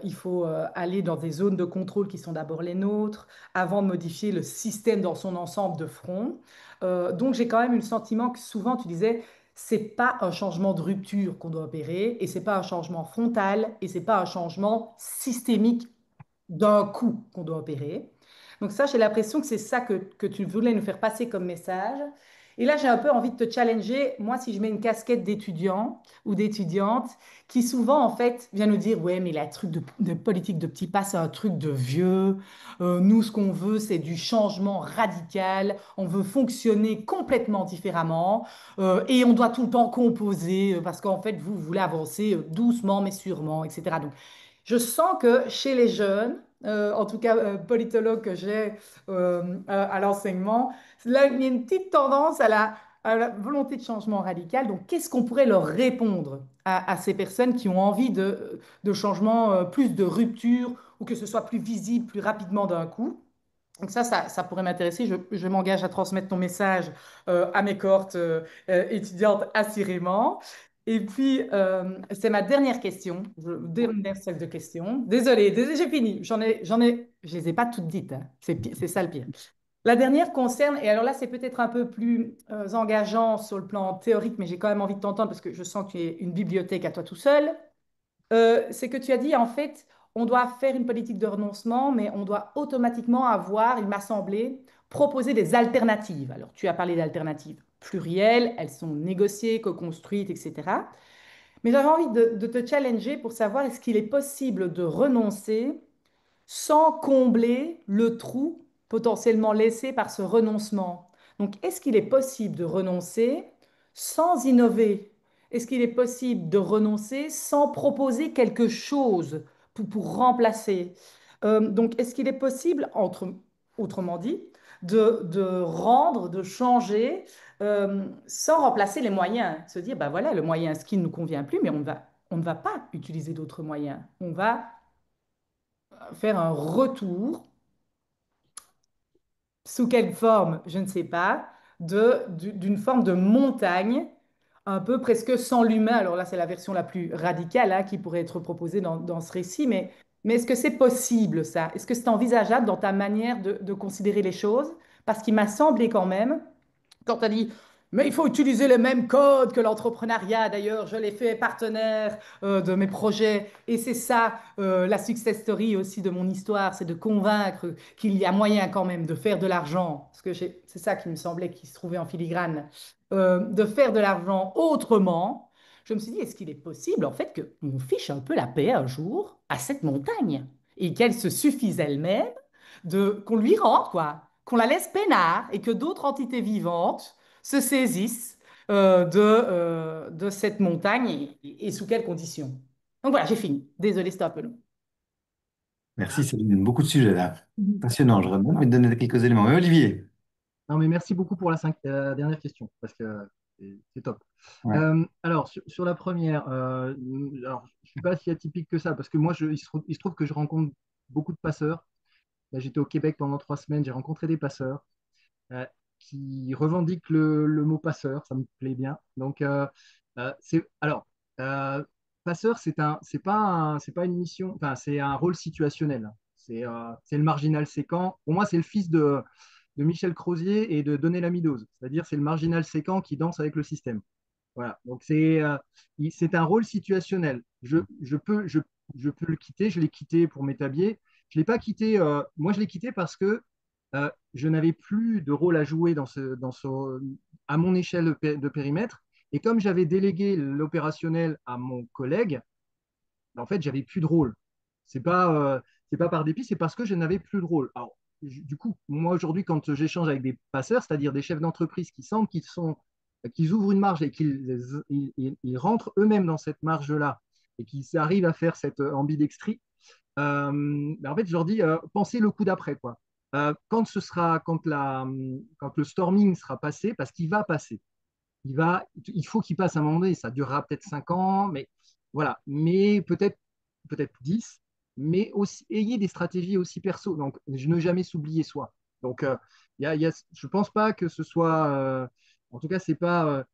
il faut aller dans des zones de contrôle qui sont d'abord les nôtres, avant de modifier le système dans son ensemble de front. Donc j'ai quand même eu le sentiment que souvent tu disais, c'est pas un changement de rupture qu'on doit opérer, et c'est pas un changement frontal, et c'est pas un changement systémique d'un coup qu'on doit opérer. Donc ça, j'ai l'impression que c'est ça que tu voulais nous faire passer comme message. Et là, j'ai un peu envie de te challenger. Moi, si je mets une casquette d'étudiant ou d'étudiante qui souvent, en fait, vient nous dire, ouais, mais la truc de politique de petits pas, c'est un truc de vieux. Nous, ce qu'on veut, c'est du changement radical. On veut fonctionner complètement différemment. Et on doit tout le temps composer parce qu'en fait, vous voulez avancer doucement mais sûrement, etc. Donc, je sens que chez les jeunes, en tout cas politologue que j'ai à l'enseignement, là, il y a une petite tendance à la volonté de changement radical. Donc, qu'est-ce qu'on pourrait leur répondre à ces personnes qui ont envie de changement, plus de rupture, ou que ce soit plus visible, plus rapidement d'un coup? Donc ça pourrait m'intéresser. Je m'engage à transmettre ton message à mes cohortes étudiantes assurément. Et puis, c'est ma dernière question, dernière set de questions. Désolée, j'ai fini. Je les ai pas toutes dites, hein. C'est ça le pire. La dernière concerne, et alors là, c'est peut-être un peu plus engageant sur le plan théorique, mais j'ai quand même envie de t'entendre parce que je sens que tu es une bibliothèque à toi tout seul. C'est que tu as dit, en fait, on doit faire une politique de renoncement, mais on doit automatiquement avoir, il m'a semblé, proposer des alternatives. Alors, tu as parlé d'alternatives plurielles, elles sont négociées, co-construites, etc. Mais j'avais envie de te challenger pour savoir est-ce qu'il est possible de renoncer sans combler le trou potentiellement laissé par ce renoncement. Donc, est-ce qu'il est possible de renoncer sans innover? Est-ce qu'il est possible de renoncer sans proposer quelque chose pour remplacer? Donc, est-ce qu'il est possible, autrement dit, de rendre, de changer, sans remplacer les moyens? Se dire, ben voilà, le moyen, ce qui ne nous convient plus, mais on ne va pas utiliser d'autres moyens. On va faire un retour, sous quelle forme, je ne sais pas, d'une forme de montagne, un peu presque sans l'humain. Alors là, c'est la version la plus radicale hein, qui pourrait être proposée dans ce récit, mais est-ce que c'est possible ça? Est-ce que c'est envisageable dans ta manière de considérer les choses? Parce qu'il m'a semblé quand même quand tu as dit, mais il faut utiliser les mêmes codes que l'entrepreneuriat, d'ailleurs, je l'ai fait partenaire de mes projets. Et c'est ça, la success story aussi de mon histoire, c'est de convaincre qu'il y a moyen quand même de faire de l'argent, parce que c'est ça qui me semblait qui se trouvait en filigrane, de faire de l'argent autrement. Je me suis dit, est-ce qu'il est possible, en fait, qu'on fiche un peu la paix un jour à cette montagne et qu'elle se suffise elle-même, qu'on lui rende, quoi, qu'on la laisse peinard et que d'autres entités vivantes se saisissent de cette montagne et sous quelles conditions. Donc voilà, j'ai fini. Désolée, c'était un peu long. Merci, ça donne beaucoup de sujets là. Passionnant, j'aurais bien envie de donner quelques éléments. Mais Olivier, Non, mais merci beaucoup pour la dernière question, parce que c'est top. ouais. Alors, sur la première, alors, je ne suis pas si atypique que ça, parce que moi, il se trouve que je rencontre beaucoup de passeurs. Là, j'étais au Québec pendant 3 semaines, j'ai rencontré des passeurs euh, qui revendiquent le mot passeur, ça me plaît bien. Donc, alors, euh, passeur, c'est pas une mission, enfin, c'est un rôle situationnel. C'est le marginal séquent. Pour moi, c'est le fils de Michel Crozier et de Donella Meadows. C'est-à-dire, c'est le marginal séquent qui danse avec le système. Voilà. Donc, c'est un rôle situationnel. je peux le quitter. Je l'ai quitté pour m'établir. Je l'ai pas quitté. Moi, je l'ai quitté parce que je n'avais plus de rôle à jouer à mon échelle de périmètre. Et comme j'avais délégué l'opérationnel à mon collègue, en fait, j'avais plus de rôle. C'est pas par dépit, c'est parce que je n'avais plus de rôle. Alors, du coup, moi aujourd'hui, quand j'échange avec des passeurs, c'est-à-dire des chefs d'entreprise qui sentent qu'ils ouvrent une marge et qu'ils rentrent eux-mêmes dans cette marge-là et qu'ils arrivent à faire cette ambidextrie, en fait, je leur dis, pensez le coup d'après, quoi. Quand le storming sera passé, parce qu'il va passer, il faut qu'il passe à un moment donné. Ça durera peut-être 5 ans, mais voilà. Mais peut-être 10. Mais aussi, ayez des stratégies aussi perso. Donc, ne jamais s'oublier soi. Donc, je ne pense pas que ce soit. En tout cas, c'est pas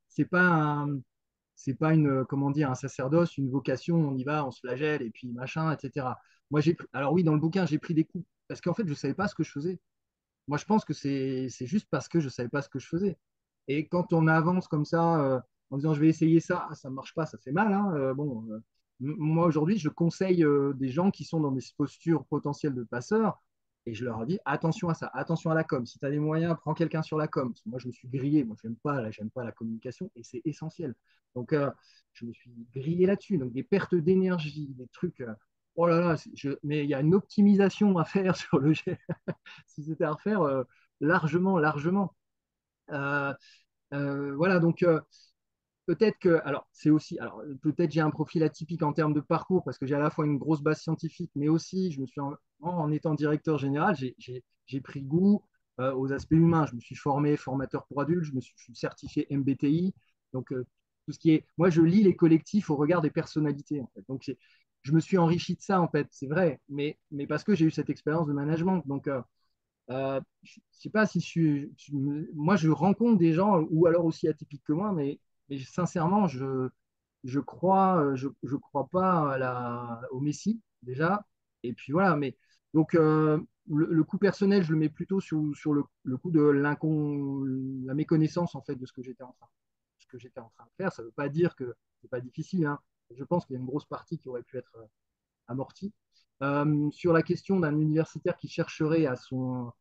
une, comment dire, un sacerdoce, une vocation. On y va, on se flagelle et puis machin, etc. Moi, alors oui, dans le bouquin, j'ai pris des coups parce qu'en fait, je ne savais pas ce que je faisais. Moi, je pense que c'est juste parce que je ne savais pas ce que je faisais. Et quand on avance comme ça, en disant je vais essayer ça, ah, ça ne marche pas, ça fait mal, hein, moi aujourd'hui, je conseille des gens qui sont dans des postures potentielles de passeurs et je leur dis attention à ça, attention à la com. Si tu as des moyens, prends quelqu'un sur la com. Parce que moi, je me suis grillé, moi, j'aime pas la communication et c'est essentiel. Donc, je me suis grillé là-dessus. Donc, des pertes d'énergie, des trucs. Oh là là, mais il y a une optimisation à faire sur le jet. Si c'était à refaire, largement, largement. Euh, voilà, donc peut-être que, alors c'est aussi, alors peut-être j'ai un profil atypique en termes de parcours parce que j'ai à la fois une grosse base scientifique, mais aussi je me suis en étant directeur général, j'ai pris goût aux aspects humains. Je me suis formé formateur pour adultes, je suis certifié MBTI, donc tout ce qui est, moi je lis les collectifs au regard des personnalités en fait. Donc je me suis enrichi de ça en fait, c'est vrai, mais parce que j'ai eu cette expérience de management, donc je ne sais pas si moi, je rencontre des gens, ou alors aussi atypiques que moi, mais sincèrement, je crois pas au Messie, déjà. Et puis voilà, mais donc le coup personnel, je le mets plutôt sur le coup de la méconnaissance en fait de ce que j'étais en train de faire. Ça ne veut pas dire que c'est pas difficile, hein. Je pense qu'il y a une grosse partie qui aurait pu être amorti. Sur la question d'un universitaire qui chercherait à sa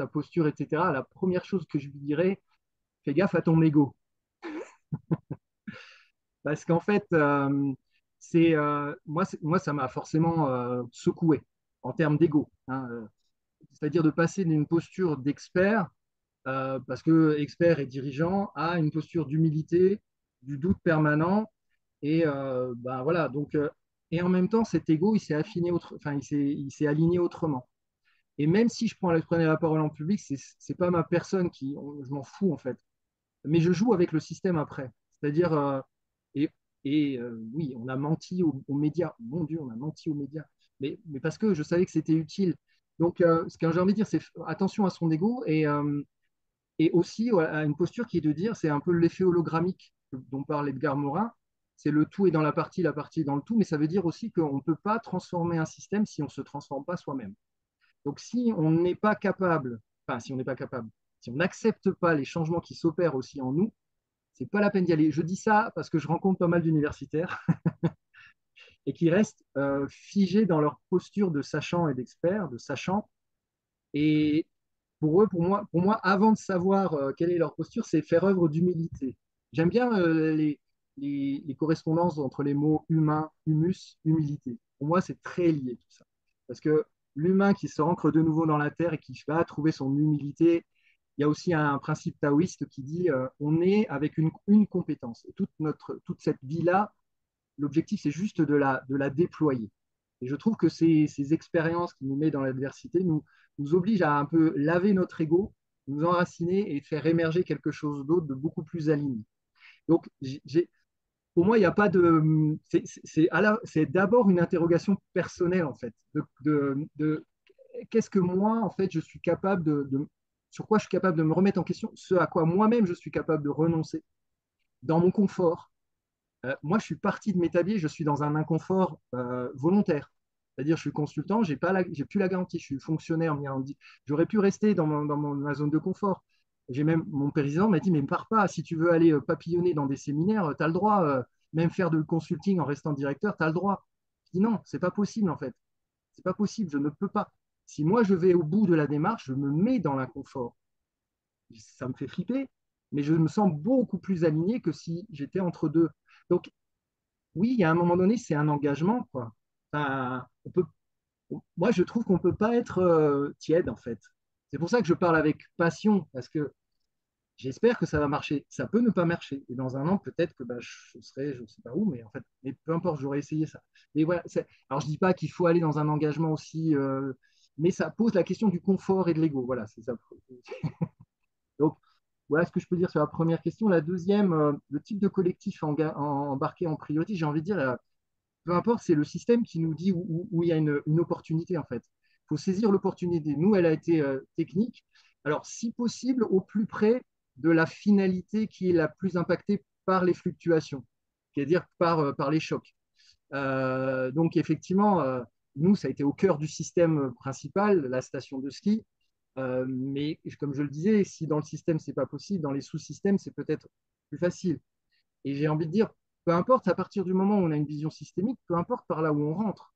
posture, etc., la première chose que je lui dirais, fais gaffe à ton ego. Parce qu'en fait, moi, ça m'a forcément secoué en termes d'ego, hein, c'est-à-dire de passer d'une posture d'expert, parce que expert et dirigeant, à une posture d'humilité, du doute permanent. Et ben voilà, donc, et en même temps, cet ego, enfin, il s'est aligné autrement. Et même si prenais la parole en public, c'est pas ma personne je m'en fous en fait. Mais je joue avec le système après. C'est-à-dire, et, oui, on a menti aux médias. Mon Dieu, on a menti aux médias. Mais parce que je savais que c'était utile. Donc, ce que j'ai envie de dire, c'est attention à son ego et aussi ouais, à une posture qui est de dire, c'est un peu l'effet hologrammique dont parle Edgar Morin. C'est le tout est dans la partie est dans le tout, mais ça veut dire aussi qu'on ne peut pas transformer un système si on ne se transforme pas soi-même. Donc, si on n'est pas capable, enfin, si on n'est pas capable, si on n'accepte pas les changements qui s'opèrent aussi en nous, c'est pas la peine d'y aller. Je dis ça parce que je rencontre pas mal d'universitaires et qui restent figés dans leur posture de sachant et d'expert, de sachant. Et pour eux, pour moi, avant de savoir quelle est leur posture, c'est faire œuvre d'humilité. J'aime bien les correspondances entre les mots humain, humus, humilité. Pour moi, c'est très lié tout ça. Parce que l'humain qui se ancre de nouveau dans la terre et qui va trouver son humilité, il y a aussi un principe taoïste qui dit on est avec une compétence. Et toute cette vie-là, l'objectif, c'est juste de la déployer. Et je trouve que ces expériences qui nous mettent dans l'adversité nous obligent à un peu laver notre ego, nous enraciner et faire émerger quelque chose d'autre de beaucoup plus aligné. Donc, pour moi, il n'y a pas de. C'est d'abord une interrogation personnelle, en fait. Qu'est-ce que moi, en fait, je suis capable sur quoi je suis capable de me remettre en question, ce à quoi moi-même je suis capable de renoncer dans mon confort. Moi, je suis parti de m'établir, je suis dans un inconfort volontaire. C'est-à-dire, je suis consultant, j'ai plus la garantie, je suis fonctionnaire. J'aurais pu rester ma zone de confort. Mon président m'a dit, mais ne pars pas, si tu veux aller papillonner dans des séminaires, tu as le droit, même faire de consulting en restant directeur, tu as le droit. Je dis non, c'est pas possible en fait. C'est pas possible, je ne peux pas. Si moi je vais au bout de la démarche, je me mets dans l'inconfort. Ça me fait flipper, mais je me sens beaucoup plus aligné que si j'étais entre deux. Donc oui, il y a un moment donné, c'est un engagement, quoi. Enfin, moi, je trouve qu'on ne peut pas être tiède, en fait. C'est pour ça que je parle avec passion, parce que j'espère que ça va marcher. Ça peut ne pas marcher. Et dans un an, peut-être que bah, je serai, je ne sais pas où, mais en fait, mais peu importe, j'aurais essayé ça. Mais voilà, alors je ne dis pas qu'il faut aller dans un engagement aussi, mais ça pose la question du confort et de l'ego. Voilà, c'est ça. Donc, voilà ce que je peux dire sur la première question. La deuxième, le type de collectif embarqué en priorité, j'ai envie de dire, peu importe, c'est le système qui nous dit où il y a une opportunité, en fait. Il faut saisir l'opportunité. Nous, elle a été technique. Alors, si possible, au plus près de la finalité qui est la plus impactée par les fluctuations, c'est-à-dire par les chocs. Donc, effectivement, nous, ça a été au cœur du système principal, la station de ski. Mais comme je le disais, si dans le système, ce n'est pas possible, dans les sous-systèmes, c'est peut-être plus facile. Et j'ai envie de dire, peu importe, à partir du moment où on a une vision systémique, peu importe par là où on rentre,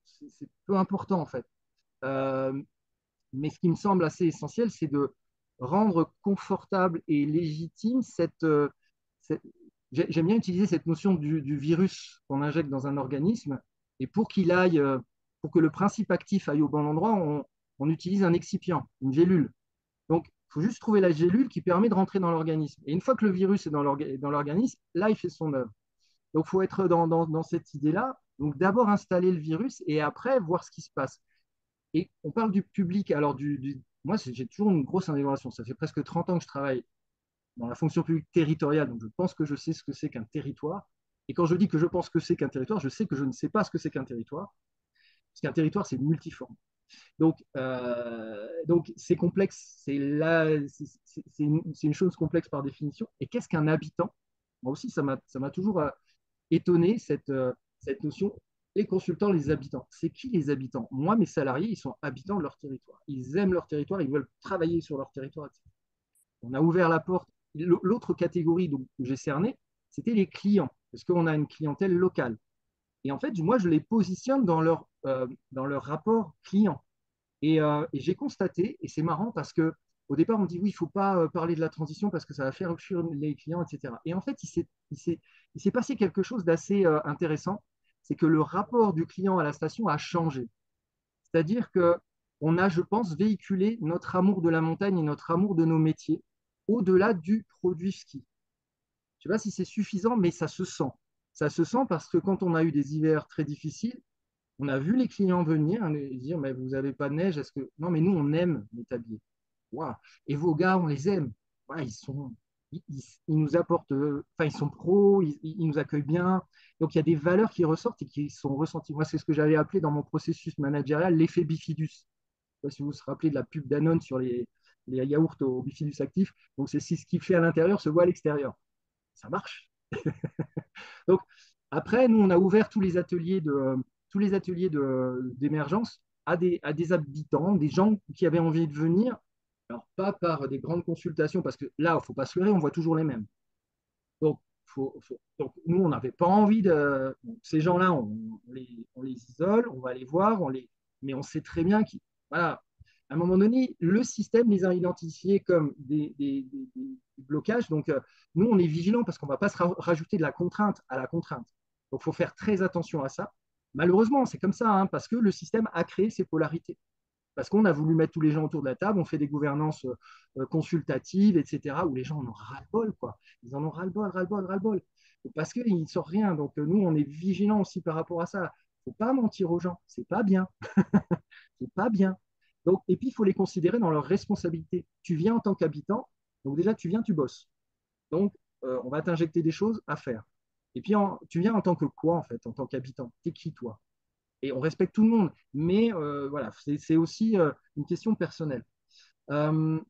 c'est peu important en fait. Euh, mais ce qui me semble assez essentiel, c'est de rendre confortable et légitime cette- j'aime bien utiliser cette notion du virus qu'on injecte dans un organisme, et pour qu'il aille, pour que le principe actif aille au bon endroit, on utilise un excipient, une gélule. Donc, il faut juste trouver la gélule qui permet de rentrer dans l'organisme. Et une fois que le virus est dans l'organisme, là, il fait son œuvre. Donc, il faut être dans cette idée-là. Donc, d'abord installer le virus et après voir ce qui se passe. Et on parle du public. Alors, moi, j'ai toujours une grosse intégration. Ça fait presque 30 ans que je travaille dans la fonction publique territoriale. Donc, je pense que je sais ce que c'est qu'un territoire. Et quand je dis que je pense que c'est qu'un territoire, je sais que je ne sais pas ce que c'est qu'un territoire. Parce qu'un territoire, c'est multiforme. Donc c'est complexe, c'est une chose complexe par définition. Et qu'est-ce qu'un habitant? Moi aussi, ça m'a toujours étonné cette notion. Les consultants, les habitants. C'est qui les habitants? Moi, mes salariés, ils sont habitants de leur territoire. Ils aiment leur territoire, ils veulent travailler sur leur territoire, etc. On a ouvert la porte. L'autre catégorie donc, que j'ai cernée, c'était les clients, parce qu'on a une clientèle locale. Et en fait, moi, je les positionne dans leur rapport client. Et j'ai constaté, et c'est marrant parce que au départ, on dit oui, il ne faut pas parler de la transition parce que ça va faire fuir les clients, etc. Et en fait, il s'est passé quelque chose d'assez intéressant, c'est que le rapport du client à la station a changé. C'est-à-dire que on a, je pense, véhiculé notre amour de la montagne et notre amour de nos métiers au-delà du produit ski. Je ne sais pas si c'est suffisant, mais ça se sent. Ça se sent parce que quand on a eu des hivers très difficiles, on a vu les clients venir et dire, mais vous n'avez pas de neige, est-ce que... Non, mais nous, on aime les tabliers. Wow. Et vos gars, on les aime. Ouais, ils nous apportent, enfin, ils sont pros, ils nous accueillent bien. Donc, il y a des valeurs qui ressortent et qui sont ressenties. Moi, c'est ce que j'avais appelé dans mon processus managérial l'effet bifidus. Je ne sais pas si vous vous rappelez de la pub Danone sur les yaourts au bifidus actif. Donc, c'est ce qui fait à l'intérieur se voit à l'extérieur. Ça marche. Donc, après, nous, on a ouvert d'émergence à des habitants, des gens qui avaient envie de venir. Alors, pas par des grandes consultations, parce que là, il ne faut pas se leurrer, on voit toujours les mêmes. Donc, donc nous, on n'avait pas envie de. Donc, ces gens-là, on les isole, on va les voir, mais on sait très bien qu'ils. Voilà. À un moment donné, le système les a identifiés comme des blocages. Donc, nous, on est vigilants parce qu'on ne va pas se rajouter de la contrainte à la contrainte. Donc, il faut faire très attention à ça. Malheureusement, c'est comme ça, hein, parce que le système a créé ces polarités. Parce qu'on a voulu mettre tous les gens autour de la table, on fait des gouvernances consultatives, etc., où les gens en ont ras-le-bol, quoi. Ils en ont ras-le-bol, ras-le-bol, ras-le-bol. Parce qu'il ne sort rien. Donc, nous, on est vigilants aussi par rapport à ça. Il ne faut pas mentir aux gens. C'est pas bien. C'est pas bien. Donc, et puis, il faut les considérer dans leurs responsabilités. Tu viens en tant qu'habitant, donc déjà, tu viens, tu bosses. Donc, on va t'injecter des choses à faire. Et puis, tu viens en tant que quoi, en fait, en tant qu'habitant? T'es qui, toi? Et on respecte tout le monde. Mais voilà, c'est aussi une question personnelle. Euh,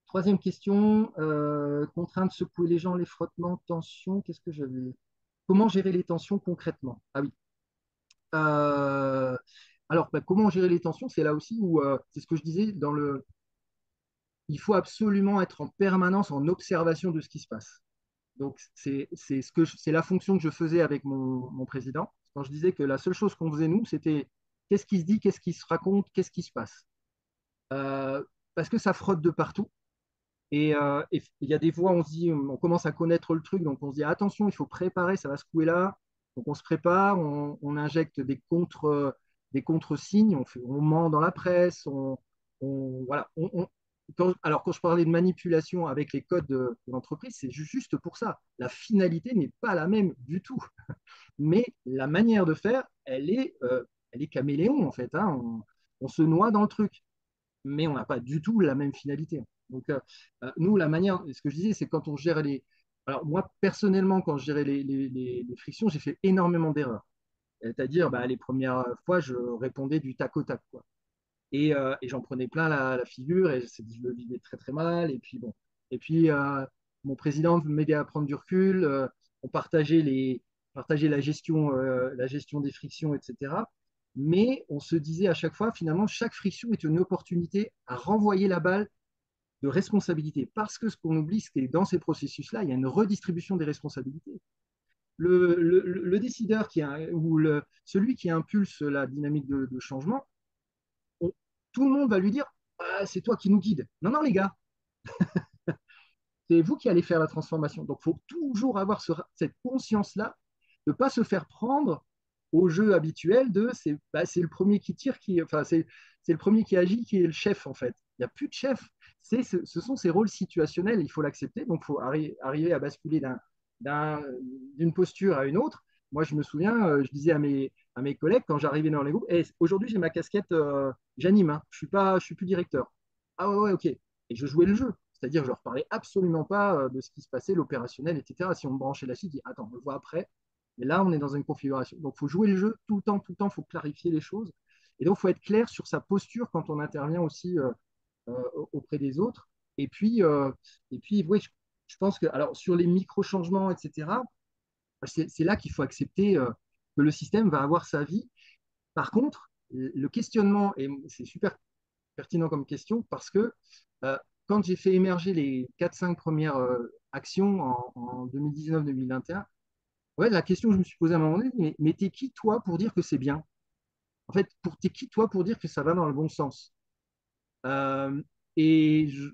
Troisième question, contrainte, secouer les gens, les frottements, tensions. Qu'est-ce que j'avais? Comment gérer les tensions concrètement? Ah oui. Euh, alors, bah, comment gérer les tensions? C'est là aussi où, c'est ce que je disais, il faut absolument être en permanence en observation de ce qui se passe. Donc, c'est la fonction que je faisais avec mon président. Quand je disais que la seule chose qu'on faisait, nous, c'était qu'est-ce qui se dit, qu'est-ce qui se raconte, qu'est-ce qui se passe. Euh, Parce que ça frotte de partout. Et il y a des fois, on se dit, on commence à connaître le truc, donc on se dit attention, il faut préparer, ça va secouer là. Donc on se prépare, on injecte des contre-signes, on ment dans la presse, voilà. Alors quand je parlais de manipulation avec les codes de l'entreprise, c'est juste pour ça. La finalité n'est pas la même du tout, mais la manière de faire, elle est caméléon en fait, hein. On se noie dans le truc, mais on n'a pas du tout la même finalité. Donc, nous, la manière, ce que je disais, c'est quand on gère les. Alors, moi, personnellement, quand je gérais les frictions, j'ai fait énormément d'erreurs. C'est-à-dire, bah, les premières fois, je répondais du tac au tac, quoi. Et j'en prenais plein la figure et je le vivais très, très mal. Et puis, bon. Et puis, mon président m'aidait à prendre du recul. On partageait la gestion des frictions, etc. Mais on se disait à chaque fois, finalement, chaque friction est une opportunité à renvoyer la balle de responsabilité. Parce que ce qu'on oublie, c'est que dans ces processus-là, il y a une redistribution des responsabilités. Le décideur ou celui qui impulse la dynamique de changement, on- tout le monde va lui dire ah, c'est toi qui nous guide. Non, non, les gars, c'est vous qui allez faire la transformation. Donc, il faut toujours avoir cette conscience-là de ne pas se faire prendre au jeu habituel de c'est le premier qui tire, enfin, c'est le premier qui agit qui est le chef, en fait. Il n'y a plus de chef. Ce sont ces rôles situationnels, il faut l'accepter. Donc, il faut arriver à basculer d'une posture à une autre. Moi, je me souviens, je disais à mes collègues quand j'arrivais dans les groupes, hey, aujourd'hui, j'ai ma casquette, j'anime, hein, je suis plus directeur. Ah ouais, ouais, ok. Et je jouais le jeu. C'est-à-dire, je ne leur parlais absolument pas de ce qui se passait, l'opérationnel, etc. Si on me branchait la suite, je dis, attends, on le voit après. Mais là, on est dans une configuration. Donc, il faut jouer le jeu tout le temps, il faut clarifier les choses. Et donc, il faut être clair sur sa posture quand on intervient aussi auprès des autres. Et puis, oui, je pense que, alors, sur les micro-changements, etc., c'est là qu'il faut accepter que le système va avoir sa vie. Par contre, le questionnement, et c'est super pertinent comme question, parce que euh, quand j'ai fait émerger les 4-5 premières actions en 2019-2021, ouais, la question que je me suis posée à un moment donné, mais t'es qui toi pour dire que c'est bien? En fait, t'es qui toi pour dire que ça va dans le bon sens? Euh,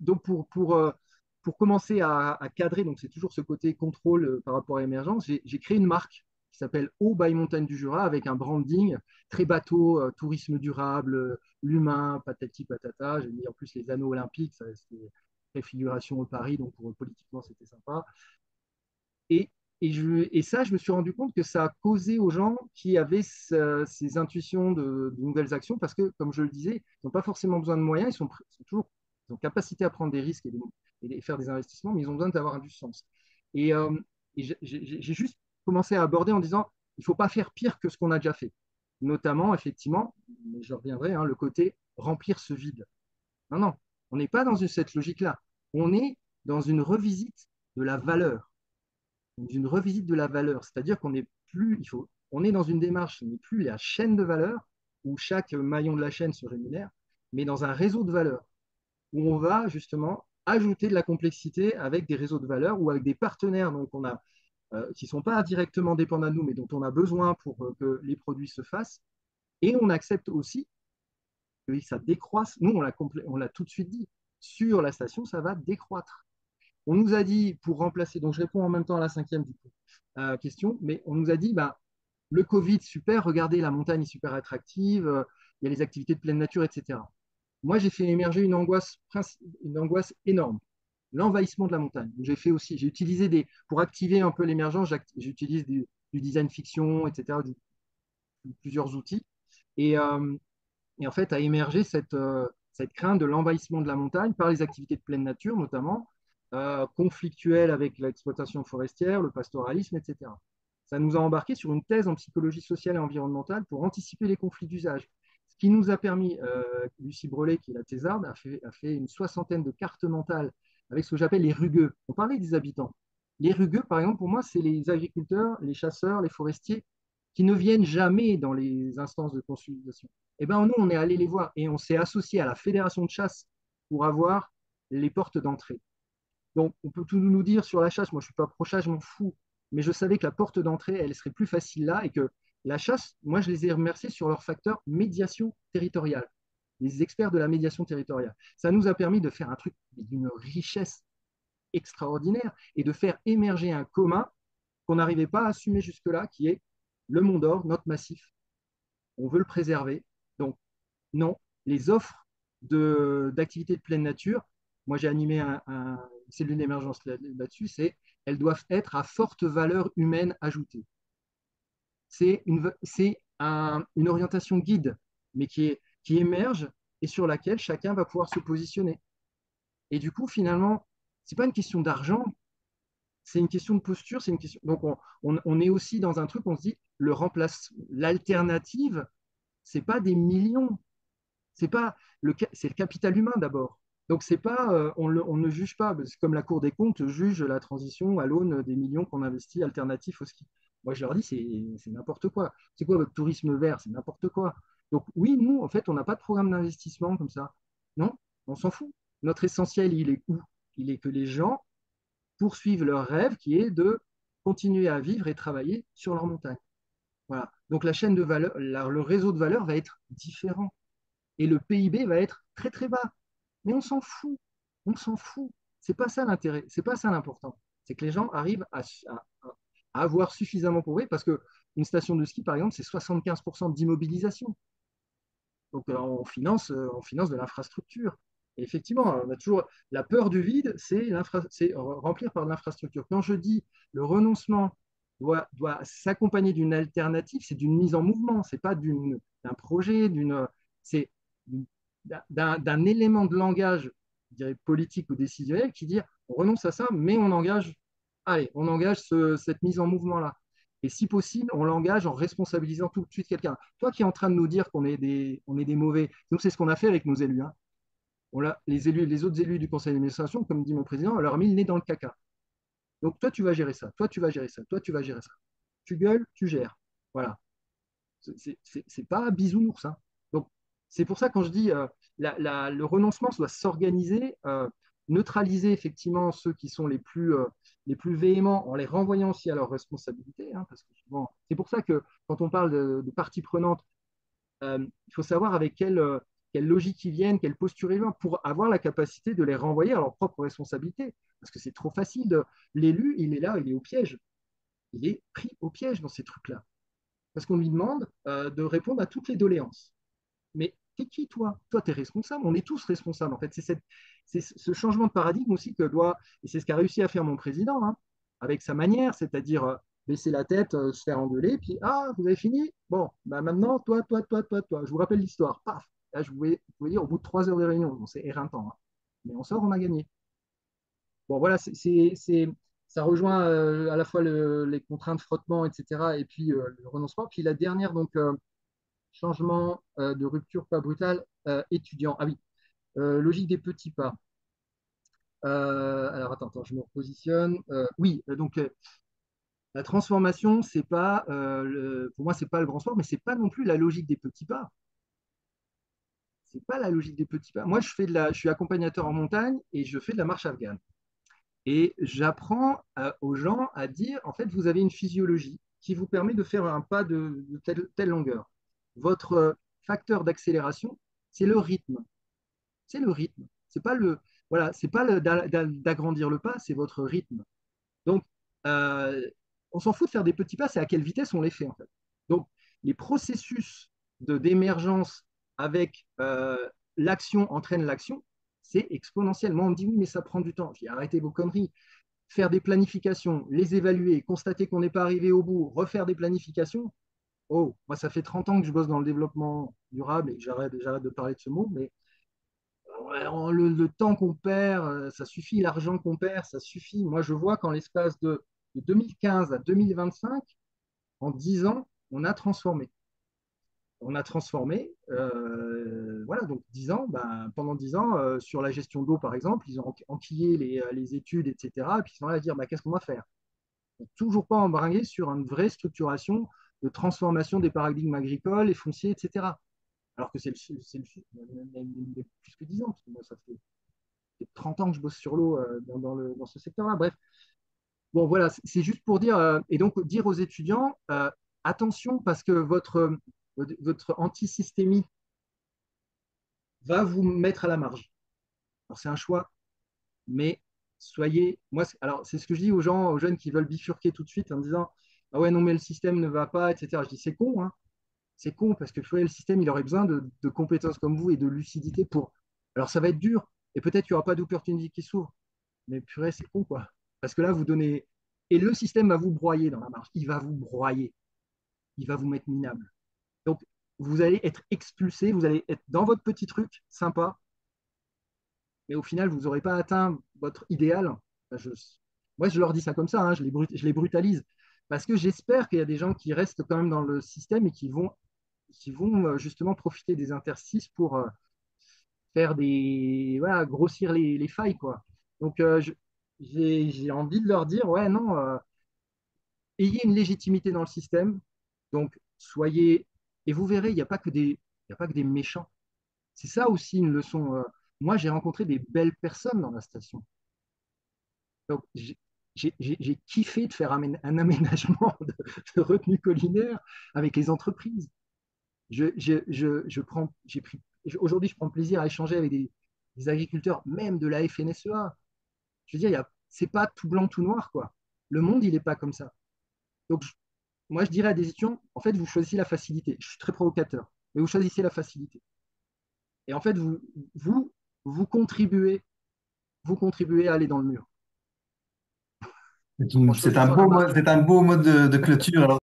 donc pour commencer à cadrer, donc c'est toujours ce côté contrôle par rapport à l'émergence, j'ai créé une marque qui s'appelle Eau by Montagne du Jura avec un branding très bateau, tourisme durable, l'humain, patati patata. J'ai mis en plus les anneaux olympiques, ça c'était préfiguration au Paris, donc politiquement c'était sympa. Et, et ça, je me suis rendu compte que ça a causé aux gens qui avaient ces intuitions de nouvelles actions, parce que, comme je le disais, ils n'ont pas forcément besoin de moyens, ils ont capacité à prendre des risques et faire des investissements, mais ils ont besoin d'avoir du sens. Et, euh, et j'ai juste commencé à aborder en disant, il ne faut pas faire pire que ce qu'on a déjà fait. Notamment, effectivement, mais je reviendrai, hein, le côté remplir ce vide. Non, non, on n'est pas dans cette logique-là. On est dans une revisite de la valeur, d'une revisite de la valeur. C'est-à-dire qu'on n'est plus, on est dans une démarche, ce n'est plus la chaîne de valeur où chaque maillon de la chaîne se rémunère, mais dans un réseau de valeur où on va justement ajouter de la complexité avec des réseaux de valeur ou avec des partenaires donc qui ne sont pas directement dépendants de nous, mais dont on a besoin pour que les produits se fassent. Et on accepte aussi que ça décroisse. Nous, on l'a tout de suite dit. Sur la station, ça va décroître. On nous a dit, pour remplacer, donc je réponds en même temps à la cinquième du coup, question, mais on nous a dit, bah, le Covid, super, regardez, la montagne est super attractive, il y a les activités de pleine nature, etc. Moi, j'ai fait émerger une angoisse énorme, l'envahissement de la montagne. J'ai utilisé pour activer un peu l'émergence, j'utilise du design fiction, etc., plusieurs outils. Et, euh, et en fait, a émergé cette crainte de l'envahissement de la montagne par les activités de pleine nature, notamment, conflictuelles avec l'exploitation forestière, le pastoralisme, etc. Ça nous a embarqué sur une thèse en psychologie sociale et environnementale pour anticiper les conflits d'usage. Ce qui nous a permis, Lucie Brelet, qui est la thésarde, a fait une soixantaine de cartes mentales avec ce que j'appelle les rugueux. On parlait des habitants. Les rugueux, par exemple, pour moi, c'est les agriculteurs, les chasseurs, les forestiers qui ne viennent jamais dans les instances de consultation. Eh bien, nous, on est allé les voir et on s'est associé à la fédération de chasse pour avoir les portes d'entrée. Donc, on peut tout nous dire sur la chasse. Moi, je ne suis pas pro-chasse, je m'en fous. Mais je savais que la porte d'entrée, elle serait plus facile là et que la chasse, moi, je les ai remerciés sur leur facteur médiation territoriale. Les experts de la médiation territoriale. Ça nous a permis de faire un truc d'une richesse extraordinaire et de faire émerger un commun qu'on n'arrivait pas à assumer jusque-là, qui est le Mont d'Or, notre massif. On veut le préserver. Donc, non, les offres d'activités de pleine nature, moi j'ai animé une cellule d'émergence là-dessus, elles doivent être à forte valeur humaine ajoutée. C'est une orientation guide, mais qui émerge et sur laquelle chacun va pouvoir se positionner. Et du coup, finalement, ce n'est pas une question d'argent, c'est une question de posture, c'est une question. Donc, on est aussi dans un truc, on se dit, l'alternative, c'est pas des millions, c'est le capital humain d'abord. Donc, c'est pas, on ne juge pas, c'est comme la Cour des comptes juge la transition à l'aune des millions qu'on investit alternatifs au ski. Moi, je leur dis, c'est n'importe quoi. C'est quoi votre tourisme vert? C'est n'importe quoi. Donc, oui, nous, en fait, on n'a pas de programme d'investissement comme ça. Non, on s'en fout. Notre essentiel, il est où? Il est que les gens poursuivent leur rêve qui est de continuer à vivre et travailler sur leur montagne. Voilà. Donc, la chaîne de valeur, le réseau de valeur va être différent et le PIB va être très très bas. Mais on s'en fout, on s'en fout. C'est pas ça l'intérêt, c'est pas ça l'important. C'est que les gens arrivent à avoir suffisamment pour eux parce que une station de ski, par exemple, c'est 75% d'immobilisation. Donc on finance de l'infrastructure. Et effectivement, on a toujours la peur du vide, c'est remplir par de l'infrastructure. Quand je dis le renoncement doit s'accompagner d'une alternative, c'est d'une mise en mouvement, c'est pas d'un projet, c'est d'un élément de langage, je dirais politique ou décisionnel, qui dit on renonce à ça, mais on engage cette mise en mouvement-là. Et si possible, on l'engage en responsabilisant tout de suite quelqu'un. Toi qui es en train de nous dire on est des mauvais, nous c'est ce qu'on a fait avec nos élus. Hein. Les autres élus du conseil d'administration, comme dit mon président, on leur a mis le nez dans le caca. Donc toi tu vas gérer ça, toi tu vas gérer ça, toi tu vas gérer ça. Tu gueules, tu gères. Voilà. C'est pas bisounours. Hein. Donc, c'est pour ça quand je dis le renoncement doit s'organiser, neutraliser effectivement ceux qui sont les plus véhéments en les renvoyant aussi à leurs responsabilités. Hein, parce que souvent, c'est pour ça que quand on parle de parties prenantes, il faut savoir avec quelle logique ils viennent, quelle posture ils viennent, pour avoir la capacité de les renvoyer à leurs propres responsabilités. Parce que c'est trop facile. L'élu, il est là, il est au piège. Il est pris au piège dans ces trucs-là parce qu'on lui demande de répondre à toutes les doléances. Mais t'es qui, toi? Toi, tu es responsable. On est tous responsables. En fait, c'est ce changement de paradigme aussi et c'est ce qu'a réussi à faire mon président, hein, avec sa manière, c'est-à-dire baisser la tête, se faire engueuler, puis ah, vous avez fini? Bon, bah maintenant, toi. Je vous rappelle l'histoire. Paf! Là, vous pouvez dire, au bout de 3 heures de réunion, bon, c'est éreintant, hein, mais on sort, on a gagné. Bon, voilà, ça rejoint à la fois les contraintes de frottement, etc., et puis le renoncement. Puis la dernière, donc, changement de rupture pas brutale, étudiant. Ah oui, logique des petits pas. Alors, attends, je me repositionne. Oui, donc, la transformation, c'est pas, pour moi, c'est pas le grand sport, mais c'est pas non plus la logique des petits pas. C'est pas la logique des petits pas. Moi, je suis accompagnateur en montagne et je fais de la marche afghane. Et j'apprends aux gens à dire, en fait, vous avez une physiologie qui vous permet de faire un pas de telle longueur. Votre facteur d'accélération, c'est le rythme. C'est le rythme. C'est pas voilà, c'est pas d'agrandir le pas, c'est votre rythme. Donc, euh, on s'en fout de faire des petits pas, c'est à quelle vitesse on les fait, en fait. Donc, les processus d'émergence avec l'action entraîne l'action, c'est exponentiellement. On me dit oui, mais ça prend du temps. J'ai arrêté vos conneries. Faire des planifications, les évaluer, constater qu'on n'est pas arrivé au bout, refaire des planifications. Oh, moi, ça fait 30 ans que je bosse dans le développement durable et j'arrête de parler de ce mot, mais le temps qu'on perd, ça suffit, l'argent qu'on perd, ça suffit. Moi, je vois qu'en l'espace de 2015 à 2025, en 10 ans, on a transformé. On a transformé, voilà, donc 10 ans, ben, pendant 10 ans, sur la gestion d'eau, par exemple, ils ont enquillé les études, etc. Et puis ils sont là à dire, ben, qu'est-ce qu'on va faire? Toujours pas embringué sur une vraie structuration de transformation des paradigmes agricoles et fonciers, etc. Alors que c'est plus que 10 ans, parce que moi, fait 30 ans que je bosse sur l'eau dans ce secteur-là. Bref, bon, voilà, c'est juste pour dire, et donc dire aux étudiants, attention, parce que votre antisystémie va vous mettre à la marge. Alors, c'est un choix, mais alors c'est ce que je dis aux gens, aux jeunes qui veulent bifurquer tout de suite en disant, ah ouais, non, mais le système ne va pas, etc. Je dis, c'est con, hein. C'est con parce que le système, il aurait besoin de compétences comme vous et de lucidité pour. Alors, ça va être dur et peut-être qu'il n'y aura pas d'opportunité qui s'ouvre, mais purée, c'est con, quoi. Parce que là, vous donnez. Et le système va vous broyer dans la marge. Il va vous broyer. Il va vous mettre minable. Donc, vous allez être expulsé, vous allez être dans votre petit truc sympa, mais au final, vous n'aurez pas atteint votre idéal. Enfin, moi, je leur dis ça comme ça, hein, je les brutalise. Parce que j'espère qu'il y a des gens qui restent quand même dans le système et qui vont justement profiter des interstices pour faire voilà, grossir les failles, quoi. Donc, j'ai envie de leur dire, ouais, non, ayez une légitimité dans le système. Donc, soyez. Et vous verrez, il y a pas que des méchants. C'est ça aussi une leçon. Moi, j'ai rencontré des belles personnes dans la station. Donc, j'ai kiffé de faire un aménagement de retenue collinaire avec les entreprises. Je prends, j'ai pris, aujourd'hui, je prends plaisir à échanger avec des agriculteurs, même de la FNSEA. Je veux dire, c'est pas tout blanc, tout noir, quoi. Le monde, il n'est pas comme ça. Donc, moi, je dirais à des étudiants, en fait, vous choisissez la facilité. Je suis très provocateur, mais vous choisissez la facilité. Et en fait, vous, vous contribuez, vous contribuez à aller dans le mur en C'est choisissant la marche. c'est un beau mode de clôture. Alors,